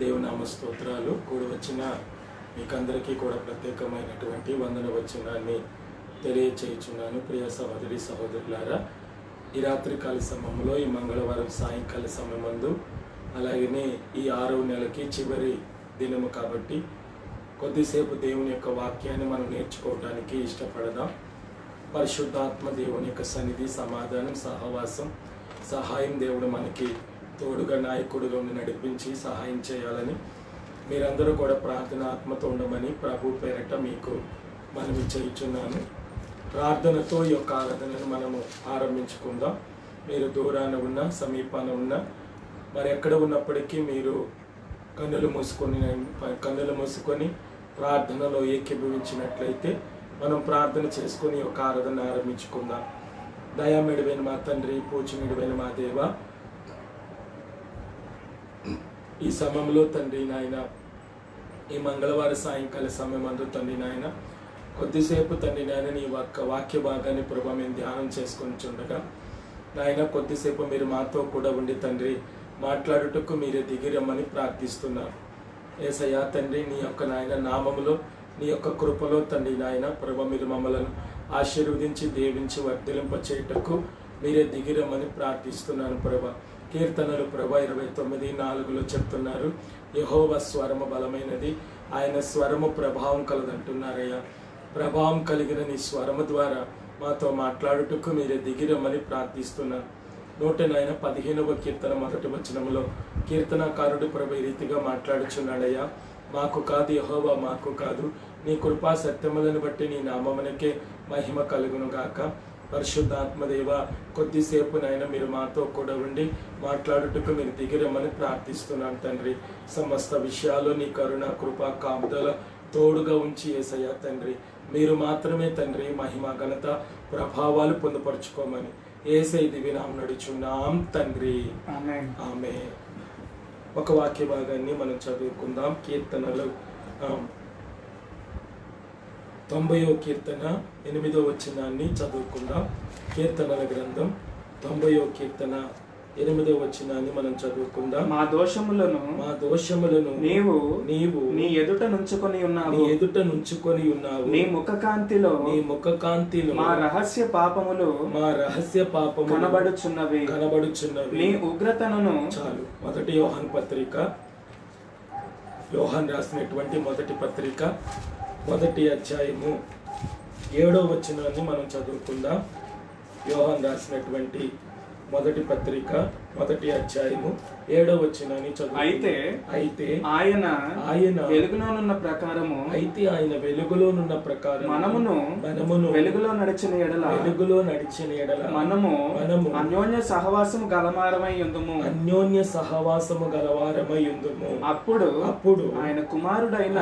దేవునామ స్తోత్రాలు. కూడి వచ్చిన మీకందరికీ కూడా ప్రత్యేకమైనటువంటి వందన వచనాన్ని తెలియచేయుచున్నాను. ప్రియ సహోదరి సహోదరులారా, ఈ రాత్రికాల సమయంలో, ఈ మంగళవారం సాయంకాల సమయమందు, అలాగనే ఈ 6వ నెలకి చివరి దినము కాబట్టి కొద్దిసేపు దేవుని యొక్క వాక్యాన్ని మనం నేర్చుకోవడానికి ఇష్టపడదాం. పరిశుద్ధాత్మ దేవుని యొక్క సన్నిధి, సమాధానం, సహవాసం, సహాయం దేవుడు మనకి తోడుగా నాయకుడుగా ఉండి నడిపించి సహాయం చేయాలని మీరందరూ కూడా ప్రార్థనాత్మతో ఉండమని ప్రభు పేరట మీకు మనవి చేయుచున్నాను. ప్రార్థనతో ఈ యొక్క ఆరాధనను మనము ఆరంభించుకుందాం. మీరు దూరాన ఉన్న, సమీపాన ఉన్న, మరి ఎక్కడ ఉన్నప్పటికీ మీరు కన్నులు మూసుకొని ప్రార్థనలో ఏకీభవించినట్లయితే మనం ప్రార్థన చేసుకొని ఒక ఆరాధన ఆరంభించుకుందాం. దయామెడివైన మా తండ్రి, పూజనీయుడైన మా దేవ, ఈ సమయంలో తండ్రి నాయన, ఈ మంగళవార సాయంకాల సమయమందు తండ్రి నాయన, కొద్దిసేపు తండ్రి నాయన నీ వాక్య భాగాన్ని ప్రభు మేము ధ్యానం చేసుకొని చుండగా నాయన, కొద్దిసేపు మీరు మాతో కూడా ఉండి తండ్రి మాట్లాడుటకు మీరే దిగిరమ్మని ప్రార్థిస్తున్నాను. యేసయ్యా తండ్రి, నీ యొక్క నాయన నామములో, నీ యొక్క కృపలో తండ్రి నాయన ప్రభు మీరు మమ్మలను ఆశీర్వదించి దీవించి వర్ధిలింప చేయుటకు మీరే దిగిరమ్మని ప్రార్థిస్తున్నాను. ప్రభా, కీర్తనలు ప్రభా 29:4 చెప్తున్నారు, యెహోవా స్వరము బలమైనది, ఆయన స్వరము ప్రభావం కలదంటున్నారయ్యా. ప్రభావం కలిగిన నీ స్వరము ద్వారా మాతో మాట్లాడుటకు మీరే దిగిరమ్మని ప్రార్థిస్తున్నాను. 115వ కీర్తన 1వ వచనములో కీర్తనకారుడు ప్రభు ఈ రీతిగా మాట్లాడుచున్నాడయ్యా, మాకు కాదు యెహోవా, మాకు కాదు, నీ కృపా సత్యములను బట్టి నీ నామమునకే మహిమ కలుగును గాక. పరిశుద్ధాత్మదేవ, కొద్దిసేపు నాయన మీరు మాతో కూడా ఉండి మాట్లాడుటకు మీరు దిగిరమ్మని ప్రార్థిస్తున్నాను తండ్రి. సమస్త విషయాలు నీ కరుణ, కృప, కాపుదల తోడుగా ఉంచి యేసయ్యా తండ్రి, మీరు మాత్రమే తండ్రి మహిమ, ఘనత, ప్రభావాలు పొందుపరుచుకోమని యేసయ్య దివ్య నామమున నడుచున్నాం తండ్రి, ఆమేన్. ఒక వాక్య భాగాన్ని మనం చదువుకుందాం. కీర్తనలు 90వ కీర్తన 8వ వచనాన్ని చదువుకుందాం. కీర్తనల గ్రంథం 90వ కీర్తన 8వ వచనాన్ని మనం చదువుకుందాం. మా దోషములను నీవు నీ ఎదుట నుంచుకొని ఉన్నావు. నీ ముఖ కాంతిలో మా రహస్య పాపములు కనబడుచున్నవి. నీ ఉగ్రతను చాలు. మొదటి యోహాను పత్రిక, యోహాను రాసినటువంటి మొదటి పత్రిక 1వ అధ్యాయము 7వ వచనాన్ని మనం చదువుకుందాం. యోహాను రాసినటువంటి మొదటి పత్రిక 1వ అధ్యాయము 7వ వచనాన్ని చదువు. అయితే ఆయన వెలుగులోనున్న ప్రకారము మనమును వెలుగులో నడిచిన ఎడల మనము అన్యోన్య సహవాసము గలవారమై యుందుము. అప్పుడు ఆయన కుమారుడైన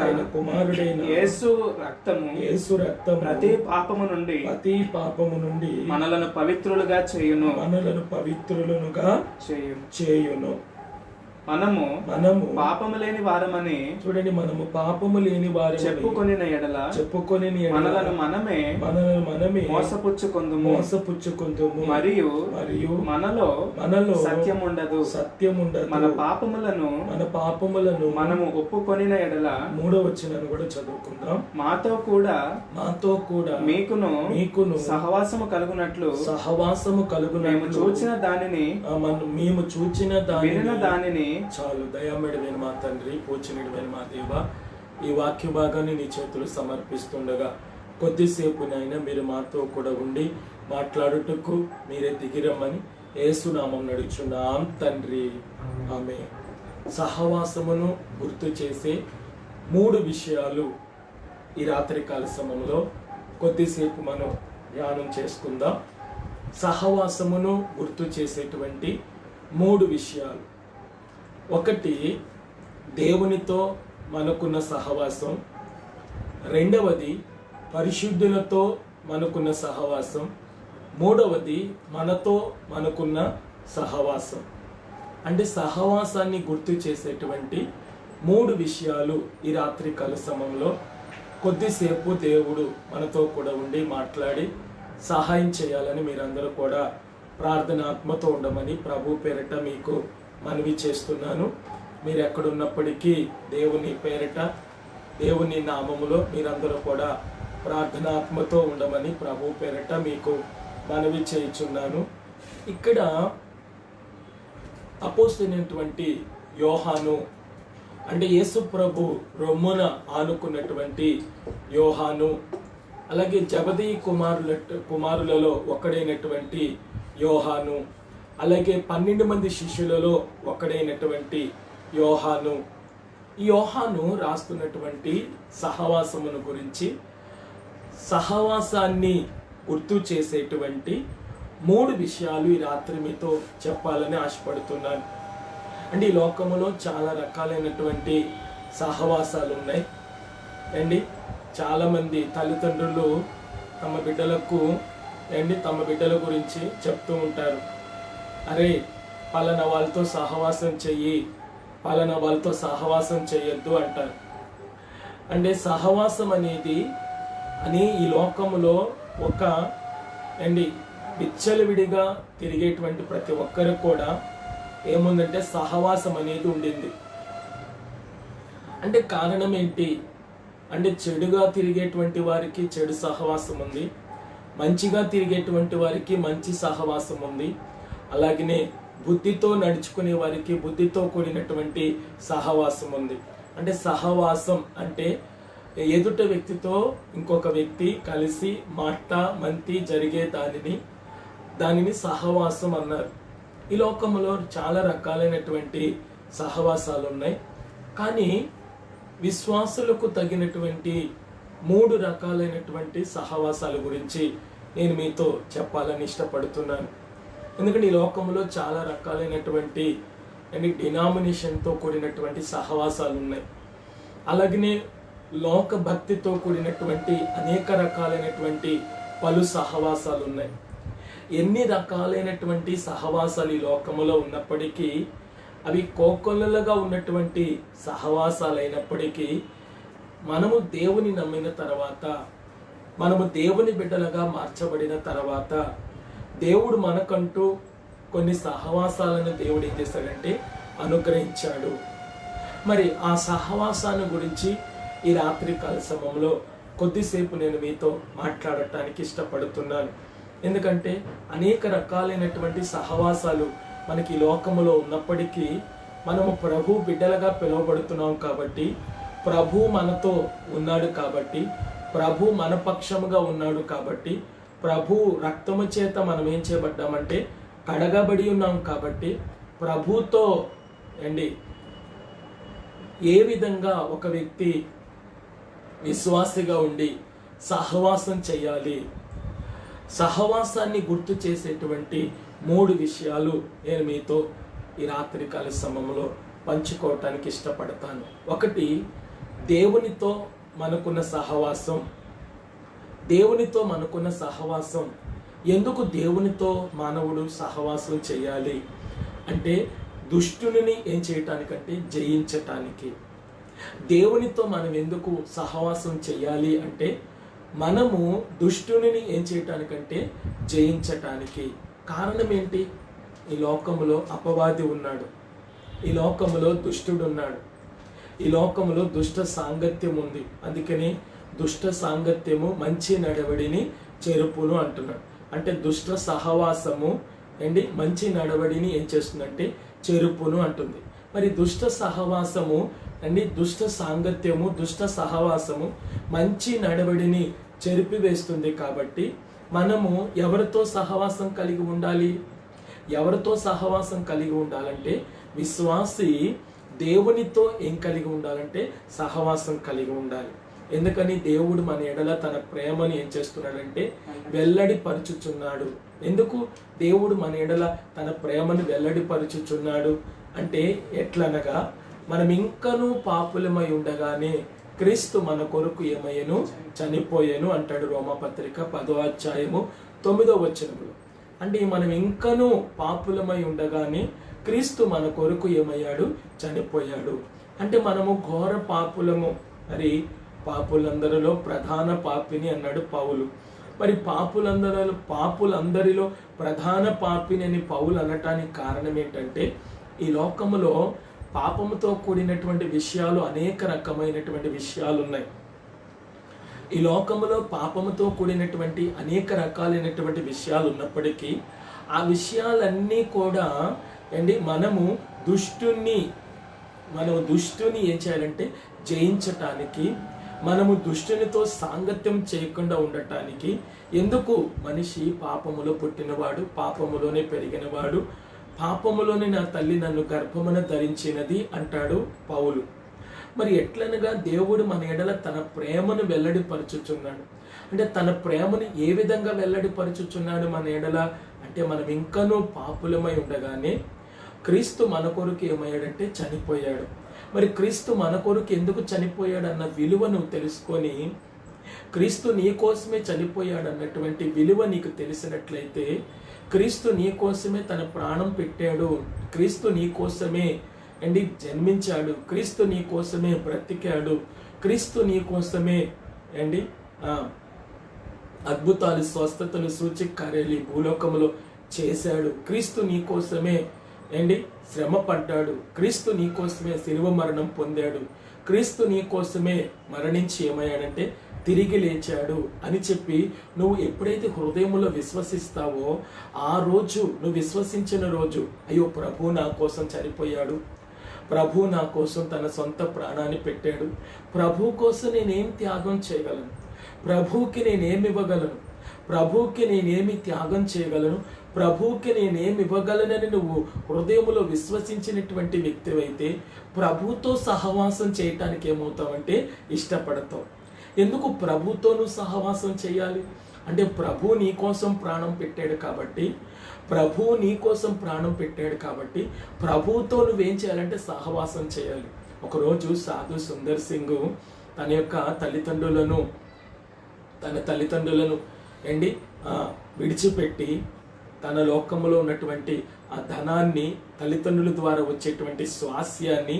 యేసు రక్తము ప్రతి పాపము నుండి మనలను పవిత్రులుగా చేయును. మనము పాపము లేని వారమని చూడండి, మనము పాపము లేని వారమని చెప్పుకొని మనలను మనమే మోసపుచ్చుకొందుము. మరియు మనలో సత్యముండదు. మన పాపములను మనము ఒప్పుకొనిన ఎడల 3వ వచనాన్ని కూడా చదువుకుందాం. మాతో కూడా మీకును సహవాసము కలుగునట్లు మేము చూచిన దానిని చాలు. దయామేడమైన మా తండ్రి, పూజనీయుడైన మా దేవ, ఈ వాక్య భాగాన్ని నీ చేతులు సమర్పిస్తుండగా కొద్దిసేపు నైనా మీరు మాతో కూడా ఉండి మాట్లాడుటకు మీరే దిగిరమ్మని యేసునామం నడుచున్నాం తండ్రి, ఆమేన్. సహవాసమును గుర్తు చేసే 3 విషయాలు ఈ రాత్రికాల సమయంలో కొద్దిసేపు మనం ధ్యానం చేసుకుందాం. సహవాసమును గుర్తు చేసేటువంటి 3 విషయాలు. ఒకటి, దేవునితో మనకున్న సహవాసం. రెండవది, పరిశుద్ధులతో మనకున్న సహవాసం. మూడవది, మనతో మనకున్న సహవాసం. అంటే సహవాసాన్ని గుర్తు చేసేటువంటి 3 విషయాలు ఈ రాత్రికాల సమయంలో కొద్దిసేపు దేవుడు మనతో కూడా ఉండి మాట్లాడి సహాయం చేయాలని మీరందరూ కూడా ప్రార్థనాత్మతో ఉండమని ప్రభు పేరిట మీకు మనవి చేస్తున్నాను. మీరు ఎక్కడున్నప్పటికీ దేవుని పేరిట దేవుని నామములో మీరందరూ కూడా ప్రార్థనాత్మతో ఉండమని ప్రభు పేరిట మీకు మనవి చేయుచున్నాను. ఇక్కడ అపోస్తలుడైనటువంటి యోహాను అంటే యేసు ప్రభు రొమ్మున ఆనుకున్నటువంటి యోహాను, అలాగే జబదయి కుమారులలో ఒకడైనటువంటి యోహాను, అలాగే 12 మంది శిష్యులలో ఒకడైనటువంటి యోహాను. ఈ యోహాను రాస్తున్నటువంటి సహవాసమును గురించి, సహవాసాన్ని గుర్తు చేసేటువంటి 3 విషయాలు ఈ రాత్రి మీతో చెప్పాలని ఆశపడుతున్నాను. అంటే ఈ లోకములో చాలా రకాలైనటువంటి సహవాసాలు ఉన్నాయి అండి. చాలామంది తల్లిదండ్రులు తమ బిడ్డల గురించి చెప్తూ ఉంటారు, అరే పలానా వాళ్ళతో సహవాసం చెయ్యి, పలానా వాళ్ళతో సహవాసం చేయొద్దు అంటారు. అంటే సహవాసం అనేది ఈ లోకములో ఒక విచ్చలవిడిగా తిరిగేటువంటి ప్రతి ఒక్కరికి కూడా ఏముందంటే సహవాసం అనేది ఉండింది. అంటే కారణం ఏంటి అంటే చెడుగా తిరిగేటువంటి వారికి చెడు సహవాసం ఉంది, మంచిగా తిరిగేటువంటి వారికి మంచి సహవాసం ఉంది, అలాగనే బుద్ధితో నడుచుకునే వారికి బుద్ధితో కూడినటువంటి సహవాసం ఉంది. అంటే సహవాసం అంటే ఎదుట వ్యక్తితో ఇంకొక వ్యక్తి కలిసి మంతి జరిగే దానిని సహవాసం అన్నారు. ఈ లోకంలో చాలా రకాలైనటువంటి సహవాసాలు ఉన్నాయి. కానీ విశ్వాసులకు తగినటువంటి 3 రకాలైనటువంటి సహవాసాల గురించి నేను మీతో చెప్పాలని ఇష్టపడుతున్నాను. ఎందుకంటే ఈ లోకంలో చాలా రకాలైనటువంటి డినామినేషన్తో కూడినటువంటి సహవాసాలు ఉన్నాయి. అలాగనే లోక భక్తితో కూడినటువంటి అనేక రకాలైనటువంటి పలు సహవాసాలు ఉన్నాయి. ఎన్ని రకాలైనటువంటి సహవాసాలు ఈ లోకములో ఉన్నప్పటికీ అవి కోకొల్లలుగా ఉన్నటువంటి సహవాసాలు అయినప్పటికీ మనము దేవుని నమ్మిన తర్వాత, మనము దేవుని బిడ్డలుగా మార్చబడిన తర్వాత దేవుడు మనకంటూ కొన్ని సహవాసాలను దేవుడు ఏం చేశాడంటే అనుగ్రహించాడు. మరి ఆ సహవాసాన్ని గురించి ఈ రాత్రి కాల సమయంలో కొద్దిసేపు నేను మీతో మాట్లాడటానికి ఇష్టపడుతున్నాను. ఎందుకంటే అనేక రకాలైనటువంటి సహవాసాలు మనకి ఈ లోకములో ఉన్నప్పటికీ మనము ప్రభు బిడ్డలుగా పిలువబడుతున్నాం కాబట్టి, ప్రభు మనతో ఉన్నాడు కాబట్టి, ప్రభు మన పక్షముగా ఉన్నాడు కాబట్టి, ప్రభు రక్తము చేత మనం ఏం చేయబడ్డామంటే కడగబడి ఉన్నాం కాబట్టి, ప్రభుతో ఏ విధంగా ఒక వ్యక్తి విశ్వాసిగా ఉండి సహవాసం చేయాలి, సహవాసాన్ని గుర్తు చేసేటువంటి 3 విషయాలు నేను మీతో ఈ రాత్రికాల సమయంలో పంచుకోవటానికి ఇష్టపడతాను. ఒకటి, దేవునితో మనకున్న సహవాసం. దేవునితో మనకున్న సహవాసం. ఎందుకు దేవునితో మానవుడు సహవాసం చేయాలి అంటే దుష్టుని ఏం చేయటానికంటే జయించటానికి. దేవునితో మనం ఎందుకు సహవాసం చేయాలి అంటే మనము దుష్టుని ఏం చేయటానికంటే జయించటానికి. కారణం ఏంటి? ఈ లోకములో అపవాది ఉన్నాడు, ఈ లోకములో దుష్టుడు ఉన్నాడు, ఈ లోకములో దుష్ట సాంగత్యం ఉంది. అందుకని దుష్ట సాంగత్యము మంచి నడవడిని చెరుపును అంటున్నాడు. అంటే దుష్ట సహవాసము మంచి నడవడిని ఏం చేస్తుందంటే చెరుపును అంటుంది. మరి దుష్ట సహవాసము దుష్ట సాంగత్యము, దుష్ట సహవాసము మంచి నడవడిని చెరిపివేస్తుంది. కాబట్టి మనము ఎవరితో సహవాసం కలిగి ఉండాలి? ఎవరితో సహవాసం కలిగి ఉండాలంటే విశ్వాసి దేవునితో ఏం కలిగి ఉండాలంటే సహవాసం కలిగి ఉండాలి. ఎందుకని దేవుడు మన ఎడల తన ప్రేమను ఏం చేస్తున్నాడంటే వెల్లడి పరుచుచున్నాడు. ఎందుకు దేవుడు మన ఎడల తన ప్రేమను వెల్లడి పరుచుచున్నాడు అంటే ఎట్లనగా మనం ఇంకనూ పాపులమై ఉండగానే క్రీస్తు మన కొరకు ఏమయ్యను చనిపోయాను అంటాడు రోమాపత్రిక 10వ అధ్యాయము 9వ వచనములో. అంటే మనం ఇంకనూ పాపులమై ఉండగానే క్రీస్తు మన కొరకు ఏమయ్యాడు చనిపోయాడు. అంటే మనము ఘోర పాపులము. మరి పాపులందరిలో ప్రధాన పాపిని అన్నాడు పౌలు. మరి పాపులందరిలో ప్రధాన పాపిని అని పౌలు అనటానికి కారణం ఏంటంటే ఈ లోకములో పాపముతో కూడినటువంటి విషయాలు, అనేక రకమైనటువంటి విషయాలు ఉన్నాయి. ఈ లోకములో పాపముతో కూడినటువంటి అనేక రకాలైనటువంటి విషయాలు ఉన్నప్పటికీ ఆ విషయాలన్నీ కూడా మనము దుష్టుని ఏం చేయాలంటే జయించటానికి, మనము దుష్టునితో సాంగత్యం చేయకుండా ఉండటానికి. ఎందుకు? మనిషి పాపములో పుట్టినవాడు, పాపములోనే పెరిగినవాడు, పాపములోనే నా తల్లి నన్ను గర్భమున ధరించినది అంటాడు పౌలు. మరి ఎట్లనగా దేవుడు మన ఎడల తన ప్రేమను వెల్లడిపరచుచున్నాడు. అంటే తన ప్రేమను ఏ విధంగా వెల్లడిపరచుచున్నాడు మన ఎడల అంటే, మనం ఇంకనూ పాపులమై ఉండగానే క్రీస్తు మన కొరకు ఏమయ్యాడంటే చనిపోయాడు. మరి క్రీస్తు మన కొరకు ఎందుకు చనిపోయాడు అన్న విలువను తెలుసుకొని, క్రీస్తు నీ కోసమే చనిపోయాడు అన్నటువంటి విలువ నీకు తెలిసినట్లయితే, క్రీస్తు నీ కోసమే తన ప్రాణం పెట్టాడు, క్రీస్తు నీ కోసమే జన్మించాడు, క్రీస్తు నీ కోసమే బ్రతికాడు, క్రీస్తు నీ కోసమే అద్భుతాలు, స్వస్థతలు, సూచకకార్యాలు భూలోకములో చేశాడు, క్రీస్తు నీ కోసమే శ్రమ పడ్డాడు, క్రీస్తు నీ కోసమే శిలువ మరణం పొందాడు, క్రీస్తు నీ కోసమే మరణించి ఏమయ్యాడంటే తిరిగి లేచాడు అని చెప్పి నువ్వు ఎప్పుడైతే హృదయంలో విశ్వసిస్తావో, ఆ రోజు నువ్వు విశ్వసించిన రోజు, అయ్యో ప్రభు నా కోసం చనిపోయాడు, ప్రభు నా కోసం తన సొంత ప్రాణాన్ని పెట్టాడు, ప్రభు కోసం నేనేం త్యాగం చేయగలను, ప్రభువుకి నేనేమి ఇవ్వగలను, ప్రభువుకి నేనేమి త్యాగం చేయగలను, ప్రభువుకి నేనేమి ఇవ్వగలనని నువ్వు హృదయంలో విశ్వసించినటువంటి వ్యక్తివైతే ప్రభుతో సహవాసం చేయటానికి ఏమవుతావంటే ఇష్టపడతావు. ఎందుకు ప్రభుతో నువ్వు సహవాసం చేయాలి అంటే, ప్రభు నీ కోసం ప్రాణం పెట్టాడు కాబట్టి, ప్రభువు నీ కోసం ప్రాణం పెట్టాడు కాబట్టి ప్రభువుతో నువ్వేం చేయాలంటే సహవాసం చేయాలి. ఒకరోజు సాధు సుందర్ సింగ్ తన యొక్క తల్లిదండ్రులను విడిచిపెట్టి తన లోకంలో ఉన్నటువంటి ఆ ధనాన్ని, తల్లిదండ్రుల ద్వారా వచ్చేటువంటి స్వాస్యాన్ని,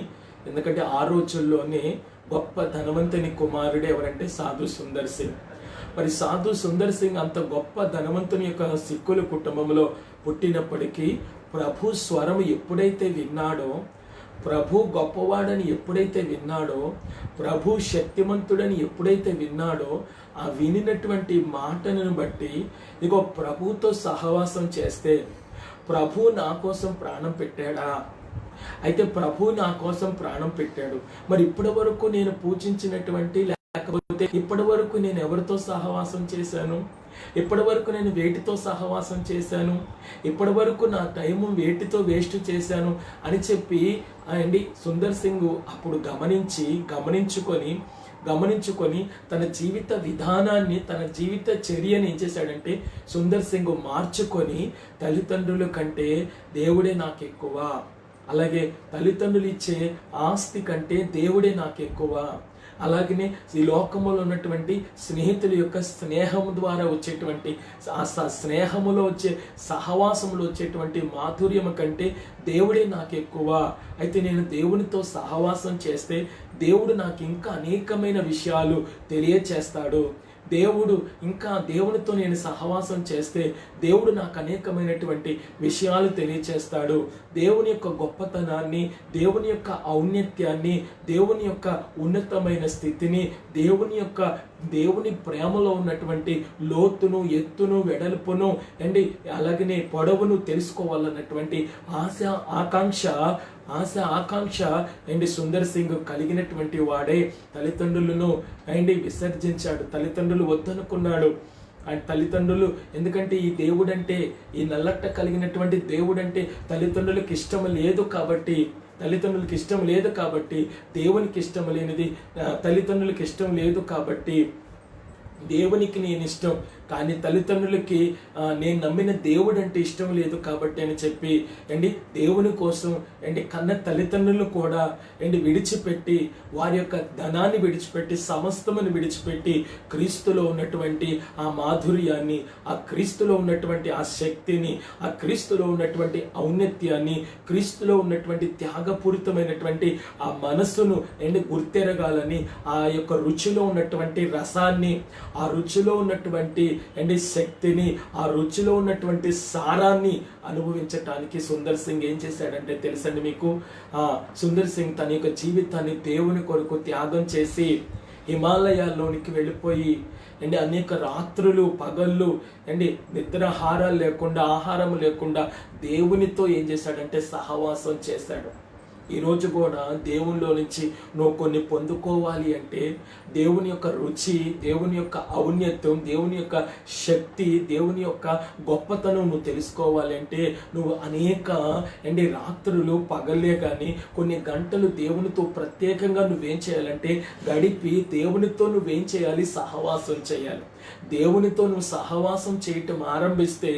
ఎందుకంటే ఆ రోజుల్లోనే గొప్ప ధనవంతుని కుమారుడు ఎవరంటే సాధు సుందర్ సింగ్. మరి సాధు సుందర్ సింగ్ అంత గొప్ప ధనవంతుని యొక్క సిక్కుల కుటుంబంలో పుట్టినప్పటికీ ప్రభు స్వరం ఎప్పుడైతే విన్నాడో, ప్రభు గొప్పవాడని ఎప్పుడైతే విన్నాడో, ప్రభు శక్తిమంతుడని ఎప్పుడైతే విన్నాడో, ఆ వినినటువంటి మాటను బట్టి ఇగో ప్రభుతో సహవాసం చేస్తే ప్రభు నా కోసం ప్రాణం పెట్టాడా, అయితే ప్రభు నా కోసం ప్రాణం పెట్టాడు, మరి ఇప్పటి వరకు నేను పూజించినటువంటి, లేకపోతే ఇప్పటి వరకు నేను ఎవరితో సహవాసం చేశాను, ఇప్పటి వరకు నేను వేటితో సహవాసం చేశాను, ఇప్పటి వరకు నా టైము వేటితో వేస్ట్ చేశాను అని చెప్పి సుందర్ సింగ్ అప్పుడు గమనించుకొని తన జీవిత విధానాన్ని, తన జీవిత చర్యని ఏం చేశాడంటే సుందర్ సింగ్ మార్చుకొని, తల్లిదండ్రుల కంటే దేవుడే నాకు ఎక్కువ, అలాగే తల్లిదండ్రులు ఇచ్చే ఆస్తి కంటే దేవుడే నాకు ఎక్కువ, అలాగనే ఈ లోకములో ఉన్నటువంటి స్నేహితుల యొక్క స్నేహం ద్వారా వచ్చేటువంటి ఆ స్నేహములో వచ్చే సహవాసములో వచ్చేటువంటి మాధుర్యము కంటే దేవుడే నాకు ఎక్కువ. అయితే నేను దేవునితో సహవాసం చేస్తే దేవుడు నాకు ఇంకా అనేకమైన విషయాలు తెలియచేస్తాడు. దేవునితో నేను సహవాసం చేస్తే దేవుడు నాకు అనేకమైనటువంటి విషయాలు తెలియచేస్తాడు. దేవుని యొక్క గొప్పతనాన్ని, దేవుని యొక్క ఔన్నత్యాన్ని, దేవుని యొక్క ఉన్నతమైన స్థితిని, దేవుని ప్రేమలో ఉన్నటువంటి లోతును, ఎత్తును, వెడల్పును అలాగనే పొడవును తెలుసుకోవాలన్నటువంటి ఆకాంక్ష సుందర్ సింగ్ కలిగినటువంటి వాడే తల్లిదండ్రులను విసర్జించాడు. తల్లిదండ్రులు వద్దనుకున్నాడు. ఆయన తల్లిదండ్రులు, ఎందుకంటే ఈ దేవుడంటే, ఈ నల్లట్ట కలిగినటువంటి దేవుడంటే తల్లిదండ్రులకు ఇష్టం లేదు కాబట్టి, దేవునికి ఇష్టం లేనిది తల్లిదండ్రులకు ఇష్టం లేదు కాబట్టి దేవునికి నేను ఇష్టం, కానీ తల్లిదండ్రులకి నేను నమ్మిన దేవుడు అంటే ఇష్టం లేదు కాబట్టి అని చెప్పి దేవుని కోసం కన్న తల్లిదండ్రులను కూడా విడిచిపెట్టి, వారి యొక్క ధనాన్ని విడిచిపెట్టి, సమస్తమును విడిచిపెట్టి క్రీస్తులో ఉన్నటువంటి ఆ మాధుర్యాన్ని, ఆ క్రీస్తులో ఉన్నటువంటి ఆ శక్తిని, ఆ క్రీస్తులో ఉన్నటువంటి ఔన్నత్యాన్ని, క్రీస్తులో ఉన్నటువంటి త్యాగపూరితమైనటువంటి ఆ మనస్సును గుర్తెరగాలని, ఆ యొక్క రుచిలో ఉన్నటువంటి రసాన్ని, ఆ రుచిలో ఉన్నటువంటి శక్తిని, ఆ రుచిలో ఉన్నటువంటి సారాన్ని అనుభవించటానికి సుందర్ సింగ్ ఏం చేశాడంటే తెలుసండి మీకు, సుందర్ సింగ్ తన యొక్క జీవితాన్ని దేవుని కొరకు త్యాగం చేసి హిమాలయాల్లోనికి వెళ్ళిపోయి అనేక రాత్రులు పగళ్ళు నిద్రాహారాలు లేకుండా, ఆహారం లేకుండా దేవునితో ఏం చేశాడంటే సహవాసం చేశాడు. ఈరోజు కూడా దేవునిలో నుంచి నువ్వు కొన్ని పొందుకోవాలి అంటే దేవుని యొక్క రుచి, దేవుని యొక్క ఔన్నత్యం, దేవుని యొక్క శక్తి, దేవుని యొక్క గొప్పతనం నువ్వు తెలుసుకోవాలి అంటే నువ్వు అనేక రాత్రులు పగలే కానీ కొన్ని గంటలు దేవునితో ప్రత్యేకంగా నువ్వేం చేయాలంటే గడిపి దేవునితో నువ్వేం చేయాలి, సహవాసం చేయాలి. దేవునితో నువ్వు సహవాసం చేయటం ఆరంభిస్తే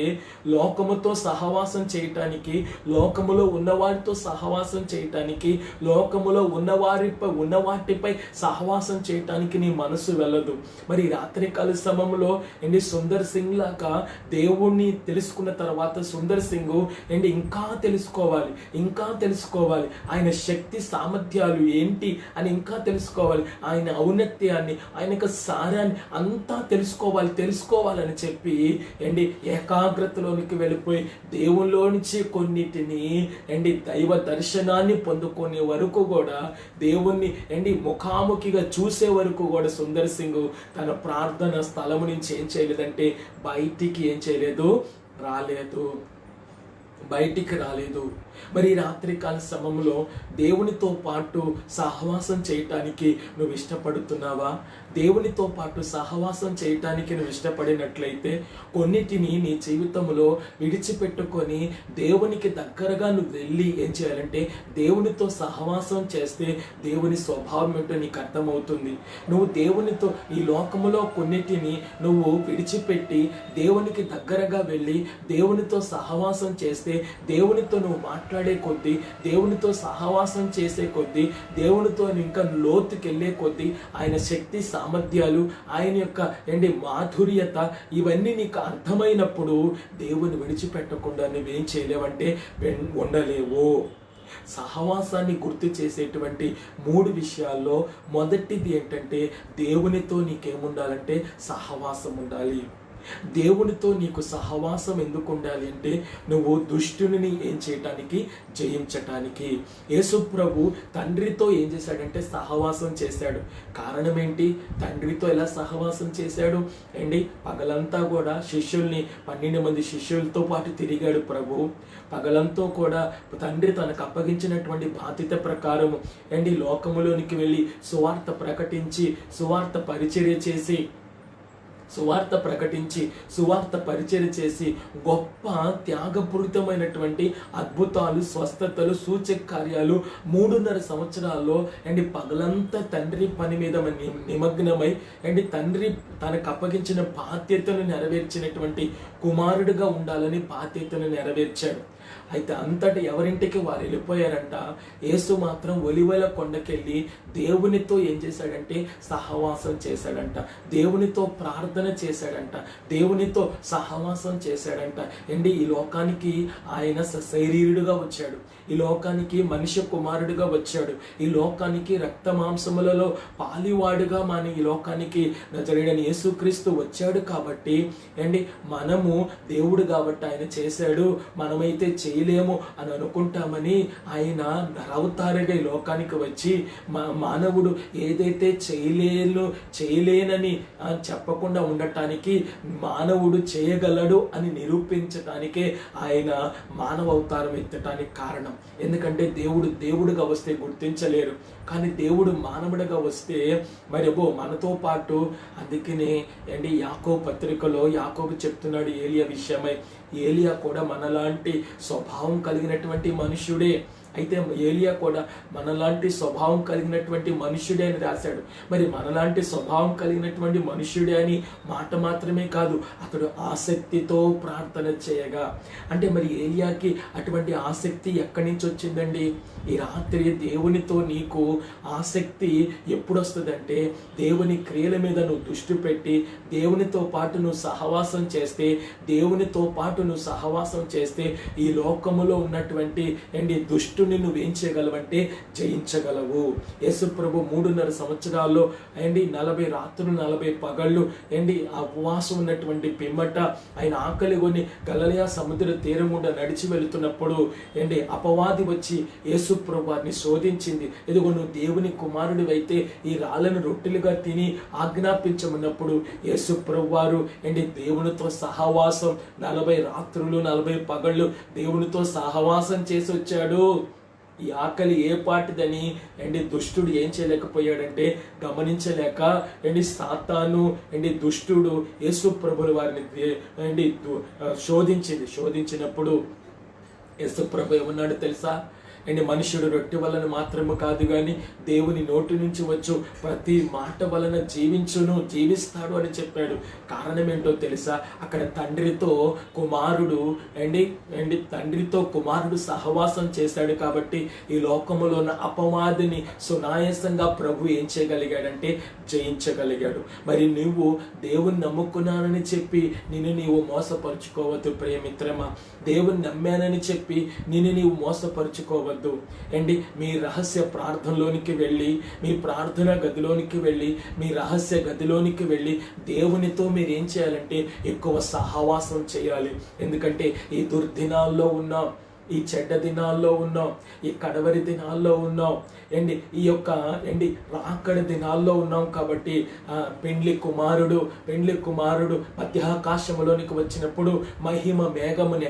లోకముతో సహవాసం చేయటానికి, లోకములో ఉన్నవారితో సహవాసం చేయటానికి, లోకములో ఉన్నవాటిపై సహవాసం చేయటానికి నీ మనసు వెళ్ళదు. మరి రాత్రికాల సమయంలో సుందర్ సింగ్ లాగా దేవుణ్ణి తెలుసుకున్న తర్వాత సుందర్ సింగ్ ఇంకా తెలుసుకోవాలి, ఆయన శక్తి సామర్థ్యాలు ఏంటి అని ఇంకా తెలుసుకోవాలి, ఆయన ఔన్నత్యాన్ని, ఆయన యొక్క సారాన్ని అంతా తెలుసుకోవాలని చెప్పి ఏకాగ్రతలోనికి వెళ్ళిపోయి దేవుల్లో నుంచి కొన్నిటిని దైవ దర్శనాన్ని పొందుకునే వరకు కూడా, దేవుణ్ణి ముఖాముఖిగా చూసే వరకు కూడా సుందర్ సింగ్ తన ప్రార్థన స్థలము నుంచి ఏం చేయలేదంటే బయటికి రాలేదు. మరి రాత్రికాల సమయంలో దేవునితో పాటు సహవాసం చేయటానికి నువ్వు ఇష్టపడుతున్నావా? దేవునితో పాటు సహవాసం చేయటానికి నువ్వు ఇష్టపడినట్లయితే కొన్నిటిని నీ జీవితంలో విడిచిపెట్టుకొని దేవునికి దగ్గరగా నువ్వు వెళ్ళి ఏం చేయాలంటే దేవునితో సహవాసం చేస్తే దేవుని స్వభావం ఏంటో నీకు అర్థమవుతుంది. నువ్వు దేవునితో ఈ లోకములో కొన్నిటిని నువ్వు విడిచిపెట్టి దేవునికి దగ్గరగా వెళ్ళి దేవునితో సహవాసం చేస్తే, దేవునితో నువ్వు మాట్లాడే కొద్దీ, దేవునితో సహవాసం చేసే కొద్దీ, దేవునితో ఇంకా లోతుకెళ్లే కొద్దీ ఆయన శక్తి సామర్థ్యాలు, ఆయన యొక్క మాధుర్యత ఇవన్నీ నీకు అర్థమైనప్పుడు దేవుని విడిచిపెట్టకుండా నువ్వేం చేయలేవంటే ఉండలేవు. సహవాసాన్ని గుర్తు చేసేటువంటి 3 విషయాల్లో మొదటిది ఏంటంటే దేవునితో నీకేముండాలంటే సహవాసం ఉండాలి. దేవునితో నీకు సహవాసం ఎందుకు ఉండాలి అంటే నువ్వు దుష్టుని ఏం చేయటానికి, జయించటానికి. యేసు ప్రభు తండ్రితో ఏం చేశాడంటే సహవాసం చేశాడు. కారణం ఏంటి? తండ్రితో ఎలా సహవాసం చేశాడు పగలంతా కూడా 12 మంది శిష్యులతో పాటు తిరిగాడు ప్రభు. పగలంతా కూడా తండ్రి తనకు అప్పగించినటువంటి బాధ్యత ప్రకారం లోకములోనికి వెళ్ళి సువార్త ప్రకటించి, సువార్త ప్రకటించి సువార్త పరిచర్య చేసి గొప్ప త్యాగపూరితమైనటువంటి అద్భుతాలు, స్వస్థతలు, సూచక కార్యాలు 3.5 సంవత్సరాల్లో పగలంతా తండ్రి పని మీద నిమగ్నమై తండ్రి తనకు అప్పగించిన బాధ్యతను నెరవేర్చినటువంటి కుమారుడిగా ఉండాలని బాధ్యతను నెరవేర్చాడు. అయితే అంతటి ఎవరింటికి వారు వెళ్ళిపోయారంట. యేసు మాత్రం ఒలివల కొండకెళ్ళి దేవునితో ఏం చేశాడంటే సహవాసం చేశాడంట, దేవునితో ప్రార్థన చేశాడంట, దేవునితో సహవాసం చేశాడంట. ఈ లోకానికి ఆయన శరీరుడుగా వచ్చాడు, ఈ లోకానికి మనిషి కుమారుడిగా వచ్చాడు, ఈ లోకానికి రక్త మాంసములలో పాలివాడుగా ఈ లోకానికి నజరేయుడైన యేసుక్రీస్తు వచ్చాడు. కాబట్టి మనము దేవుడు కాబట్టి ఆయన చేశాడు, మనమైతే చేయలేము అని అనుకుంటామని ఆయన నరవతారిగా ఈ లోకానికి వచ్చి మానవుడు ఏదైతే చేయలేనని చెప్పకుండా ఉండటానికి, మానవుడు చేయగలడు అని నిరూపించటానికే ఆయన మానవ అవతారం ఎత్తటానికి కారణం. ఎందుకంటే దేవుడుగా వస్తే గుర్తించలేరు, కానీ దేవుడు మానవుడిగా వస్తే మరి మనతో పాటు. అందుకనే యాకోబు పత్రికలో యాకోబు చెప్తున్నాడు ఏలియా విషయమై, ఏలియా కూడా మనలాంటి స్వభావం కలిగినటువంటి మనుష్యుడే. అయితే ఏలియా కూడా మనలాంటి స్వభావం కలిగినటువంటి మనుష్యుడే అని రాశాడు. మరి మనలాంటి స్వభావం కలిగినటువంటి మనుష్యుడే అని మాట మాత్రమే కాదు, అతడు ఆసక్తితో ప్రార్థన చేయగా. అంటే మరి ఏలియాకి అటువంటి ఆసక్తి ఎక్కడి నుంచి వచ్చిందండి? ఈ రాత్రి దేవునితో నీకు ఆసక్తి ఎప్పుడు వస్తుందంటే దేవుని క్రియల మీద నువ్వు దృష్టి పెట్టి దేవునితో పాటు నువ్వు సహవాసం చేస్తే, దేవునితో పాటు నువ్వు సహవాసం చేస్తే ఈ లోకములో ఉన్నటువంటి దుష్టుని దుష్టుని నువ్వేం చేయగలవంటే జయించగలవు. యేసు ప్రభు 3.5 సంవత్సరాల్లో 40 రాత్రులు 40 పగళ్ళు ఆ ఉపవాసం ఉన్నటువంటి పిమ్మట ఆయన ఆకలి కొని గలిలయ సముద్ర తీరం గుండా నడిచి వెళుతున్నప్పుడు అపవాది వచ్చి యేసు ప్రభు వారిని శోధించింది. ఇదిగో నువ్వు దేవుని కుమారుడివైతే ఈ రాళ్ళను రొట్టెలుగా తిని ఆజ్ఞాపించమన్నప్పుడు యేసు ప్రభు వారు దేవునితో సహవాసం 40 రాత్రులు 40 పగళ్ళు దేవునితో సహవాసం చేసి వచ్చాడు. ఈ ఆకలి ఏ పాటిదని దుష్టుడు ఏం చేయలేకపోయాడంటే గమనించలేక సాతాను దుష్టుడు యేసు ప్రభుల వారిని శోధించినప్పుడు యేసు ప్రభు ఏమన్నాడు తెలుసా? మనుషుడు రొట్టె వలన మాత్రము కాదు కానీ దేవుని నోటి నుంచి వచ్చు ప్రతి మాట వలన జీవిస్తాడు అని చెప్పాడు. కారణం ఏంటో తెలుసా? అక్కడ తండ్రితో కుమారుడు సహవాసం చేశాడు కాబట్టి ఈ లోకములో ఉన్న అపవాదిని సునాయాసంగా ప్రభు ఏం చేయగలిగాడంటే జయించగలిగాడు. మరి నువ్వు దేవుని నమ్ముకున్నానని చెప్పి నీవు మోసపరుచుకోవద్దు ప్రియమిత్రమా. దేవుని నమ్మానని చెప్పి నీవు మోసపరుచుకోవద్దు. మీ రహస్య ప్రార్థనలోనికి వెళ్ళి, మీ ప్రార్థన గదిలోనికి వెళ్ళి, మీ రహస్య గదిలోనికి వెళ్ళి దేవునితో మీరు ఏం చేయాలంటే ఎక్కువ సహవాసం చేయాలి. ఎందుకంటే ఈ దుర్దినాల్లో ఉన్నాం, ఈ చెడ్డ దినాల్లో ఉన్నాం, ఈ కడవరి దినాల్లో ఉన్నాం, ఈ యొక్క రాకడ దినాల్లో ఉన్నాం. కాబట్టి పెండ్లి కుమారుడు మధ్యాకాశములోనికి వచ్చినప్పుడు మహిమ మేఘమును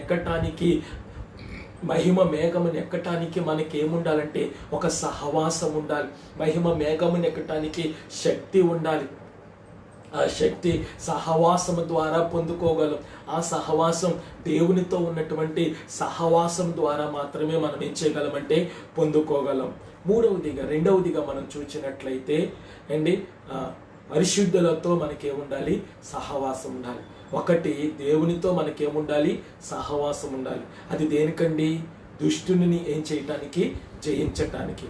ఎక్కటానికి మనకి ఏముండాలంటే ఒక సహవాసం ఉండాలి. మహిమ మేఘమును ఎక్కటానికి శక్తి ఉండాలి. ఆ శక్తి సహవాసం ద్వారా పొందుకోగలం. ఆ సహవాసం దేవునితో ఉన్నటువంటి సహవాసం ద్వారా మాత్రమే మనం ఏం చేయగలమంటే పొందుకోగలం. రెండవదిగా మనం చూసినట్లయితే పరిశుద్ధులతో మనకేముండాలి? సహవాసం ఉండాలి. ఒకటి, దేవునితో మనకేముండాలి? సహవాసం ఉండాలి. అది దేనికండి? దుష్టుని ఏం చేయటానికి? జయించటానికి.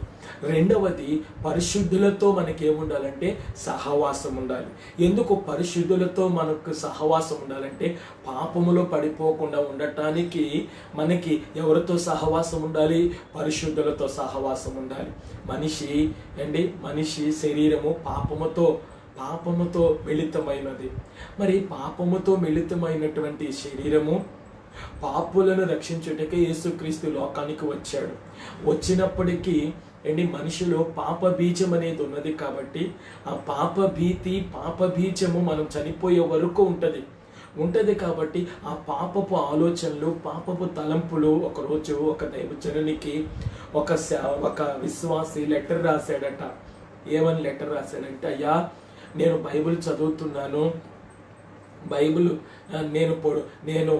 రెండవది, పరిశుద్ధులతో మనకేముండాలంటే సహవాసం ఉండాలి. ఎందుకు పరిశుద్ధులతో మనకు సహవాసం ఉండాలంటే పాపములో పడిపోకుండా ఉండటానికి మనకి ఎవరితో సహవాసం ఉండాలి? పరిశుద్ధులతో సహవాసం ఉండాలి. మనిషి శరీరము పాపముతో మిళితమైనది. మరి పాపముతో మిళితమైనటువంటి శరీరము పాపులను రక్షించుటకే యేసుక్రీస్తు లోకానికి వచ్చాడు. వచ్చినప్పటికీ మనిషిలో పాప బీజం అనేది ఉన్నది కాబట్టి ఆ పాప బీజము మనం చనిపోయే వరకు ఉంటది కాబట్టి ఆ పాపపు ఆలోచనలు, పాపపు తలంపులు. ఒకరోజు ఒక దైవజనునికి ఒక విశ్వాసి లెటర్ రాశాడట. ఏమని లెటర్ రాశాడంటే, అయ్యా నేను బైబిల్ చదువుతున్నాను, నేను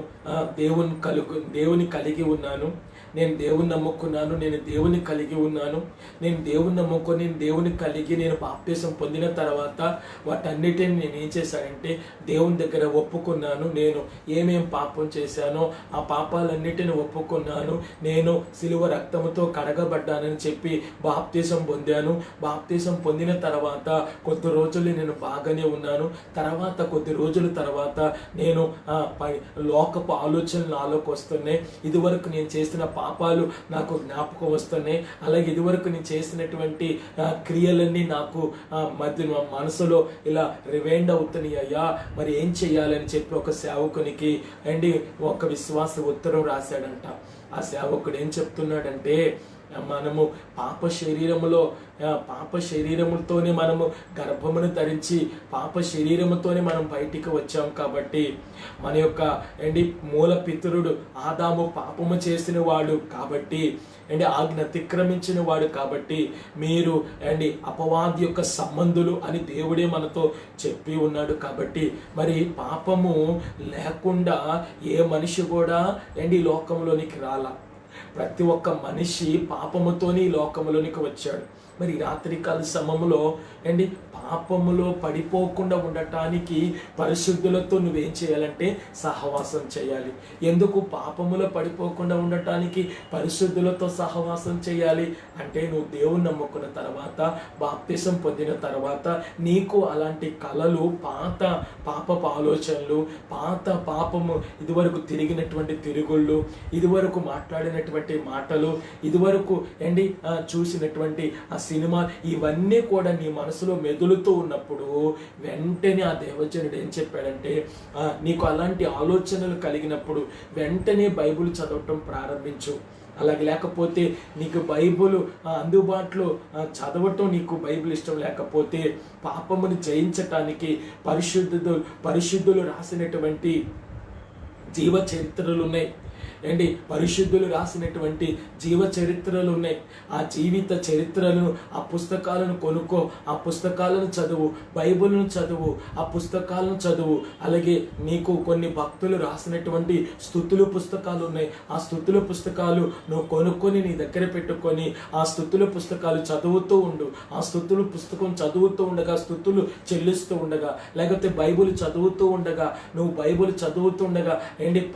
దేవుని కలిగి ఉన్నాను, నేను దేవుని నమ్ముకున్నాను, నేను దేవుని కలిగి ఉన్నాను, నేను దేవుని నమ్ముకొని నేను దేవుని కలిగి నేను బాప్తిసం పొందిన తర్వాత వాటన్నిటిని నేను ఏం చేశానంటే దేవుని దగ్గర ఒప్పుకున్నాను. నేను ఏమేం పాపం చేశానో ఆ పాపాలన్నిటిని ఒప్పుకున్నాను. నేను సిలువ రక్తముతో కడగబడ్డానని చెప్పి బాప్తిసం పొందాను. బాప్తిసం పొందిన తర్వాత కొద్ది రోజులు నేను బాగానే ఉన్నాను. తర్వాత కొద్ది రోజుల తర్వాత నేను లోకపు ఆలోచనలు నాలోకి వస్తున్నాయి. ఇదివరకు నేను చేసిన పాపాలు నాకు జ్ఞాపకం వస్తున్నాయి. అలాగే ఇదివరకు నేను చేసినటువంటి క్రియలన్నీ నాకు మనసులో ఇలా రివైండ్ అవుతున్నాయి. అయ్యా మరి ఏం చెయ్యాలని చెప్పి ఒక సేవకునికి ఒక విశ్వాస ఉత్తరం రాశాడంట. ఆ సేవకుడు ఏం చెప్తున్నాడంటే, మనము పాప శరీరముతోనే మనము గర్భమును ధరించి పాప శరీరముతోనే మనం బయటికి వచ్చాం. కాబట్టి మన యొక్క మూల పితరుడు ఆదాము పాపము చేసిన వాడు కాబట్టి ఆజ్ఞ అతిక్రమించిన వాడు కాబట్టి మీరు అపవాది యొక్క సంబంధులు అని దేవుడే మనతో చెప్పి ఉన్నాడు. కాబట్టి మరి పాపము లేకుండా ఏ మనిషి కూడా ఈ లోకంలోనికి రాలా. ప్రతి ఒక్క మనిషి పాపముతోని ఈ లోకంలోనికి వచ్చాడు. మరి రాత్రికాల సమయంలో అండి పాపములో పడిపోకుండా ఉండటానికి పరిశుద్ధులతో నువ్వేం చేయాలంటే సహవాసం చేయాలి. ఎందుకు పాపములో పడిపోకుండా ఉండటానికి పరిశుద్ధులతో సహవాసం చేయాలి అంటే, నువ్వు దేవుని నమ్ముకున్న తర్వాత, బాప్తిసం పొందిన తర్వాత నీకు అలాంటి కలలు, పాత పాపపు ఆలోచనలు, పాత పాపము, ఇదివరకు తిరిగినటువంటి తిరుగుళ్ళు, ఇదివరకు మాట్లాడినటువంటి మాటలు, ఇదివరకు చూసినటువంటి ఆ సినిమా, ఇవన్నీ కూడా నీ మనసులో మెదులుతూ ఉన్నప్పుడు వెంటనే ఆ దేవజనుడు ఏం చెప్పాడంటే, నీకు అలాంటి ఆలోచనలు కలిగినప్పుడు వెంటనే బైబిల్ చదవటం ప్రారంభించు. అలాగే లేకపోతే నీకు బైబిల్ అందుబాటులో చదవటం, నీకు బైబిల్ ఇష్టం లేకపోతే పాపముని జయించటానికి పరిశుద్ధులు రాసినటువంటి జీవ చరిత్రలు ఉన్నాయి. పరిశుద్ధులు రాసినటువంటి జీవ చరిత్రలు ఉన్నాయి. ఆ జీవిత చరిత్రలను, ఆ పుస్తకాలను కొనుక్కో, ఆ పుస్తకాలను చదువు, బైబిల్ను చదువు, ఆ పుస్తకాలను చదువు. అలాగే నీకు కొన్ని భక్తులు రాసినటువంటి స్తుతుల పుస్తకాలు ఉన్నాయి. ఆ స్తుతుల పుస్తకాలు నువ్వు కొనుక్కొని నీ దగ్గర పెట్టుకొని ఆ స్తుతుల పుస్తకాలు చదువుతూ ఉండు. ఆ స్తుతుల పుస్తకం చదువుతూ ఉండగా, స్తుతులు చెల్లిస్తూ ఉండగా, లేకపోతే బైబిల్ చదువుతూ ఉండగా, నువ్వు బైబిల్ చదువుతూ ఉండగా